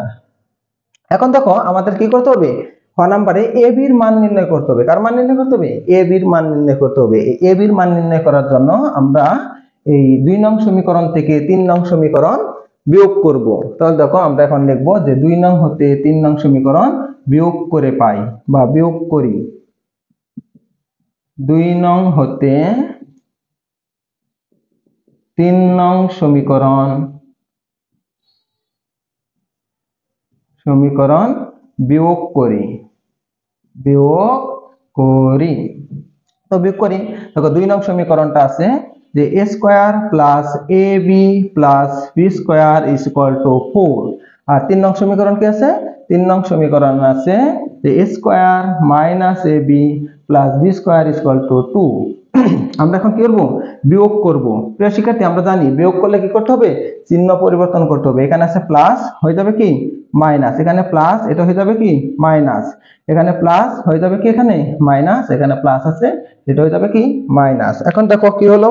এখন দেখো আমাদের কি করতে হবে, খ নাম্বারে ab এর মান নির্ণয় করতে হবে। কার মান নির্ণয় করতে হবে, ab এর মান নির্ণয় করতে হবে। এই ab এর মান নির্ণয় করার জন্য আমরা এই 2 নং সমীকরণ থেকে 3 নং সমীকরণ বিয়োগ করব। তাহলে দেখো আমরা এখন লিখব যে 2 নং হতে 3 নং সমীকরণ বিয়োগ করে পাই বা বিয়োগ করি। 2 নং হতে 3 নং সমীকরণ বিয়োগ করি তো বিয়োগ করি। দেখো 2 নং সমীকরণটা আছে যে a square plus ab plus b square is equal two 4। আর 3 নং সমীকরণ কি আছে? 3 নং সমীকরণ আছে যে a square minus ab plus b square is equal to 2। আমরা এখন কি করব? বিয়োগ করব। প্রিয় শিক্ষার্থী, আমরা জানি বিয়োগ করলে কি করতে হবে? চিহ্ন পরিবর্তন করতে হবে। এখানে আছে প্লাস, হয়ে যাবে কি মাইনাস, এখানে প্লাস, এটা হয়ে যাবে কি মাইনাস, এখানে প্লাস হয়ে যাবে কি এখানে মাইনাস, এখানে প্লাস আছে, এটা হয়ে যাবে কি মাইনাস। এখন দেখো কি হলো,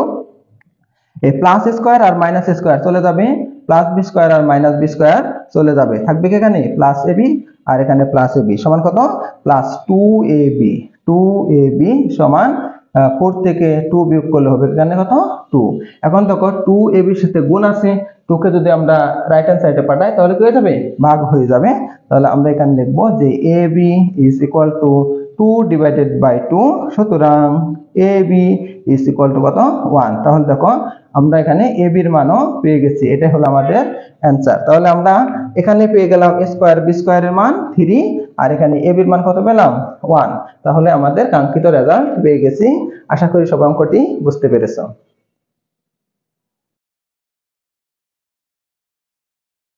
এই প্লাস স্কয়ার আর মাইনাস স্কয়ার চলে যাবে, প্লাস বি স্কয়ার আর মাইনাস বি স্কয়ার চলে যাবে, থাকবে কি এখানে প্লাস এবি আর এখানে প্লাস এবি সমান কত? প্লাস 2ab সমান 4 থেকে 2 বিয়োগ করলে হবে এখানে কত? 2। এখন দেখো 2ab এর সাথে গুণ আছে, 2 কে যদি আমরা রাইট হ্যান্ড সাইডে পাঠাই তাহলে কি হয়ে যাবে? ভাগ হয়ে যাবে। তাহলে আমরা এখানে লিখব যে ab is equal to 2 divided by 2, সুতরাং ab ইজ ইকুয়াল টু কত? 1। তাহলে দেখো আমরা এখানে ab এর মানও পেয়ে গেছি, এটাই হলো আমাদের অ্যানসার। তাহলে আমরা এখানে পেয়ে গেলাম a স্কয়ার b স্কয়ারের মান 3 আর এখানে ab এর মান কত পেলাম? 1। তাহলে আমাদের কাঙ্ক্ষিত রেজাল্ট পেয়ে গেছি। আশা করি সব অঙ্কটি বুঝতে পেরেছো।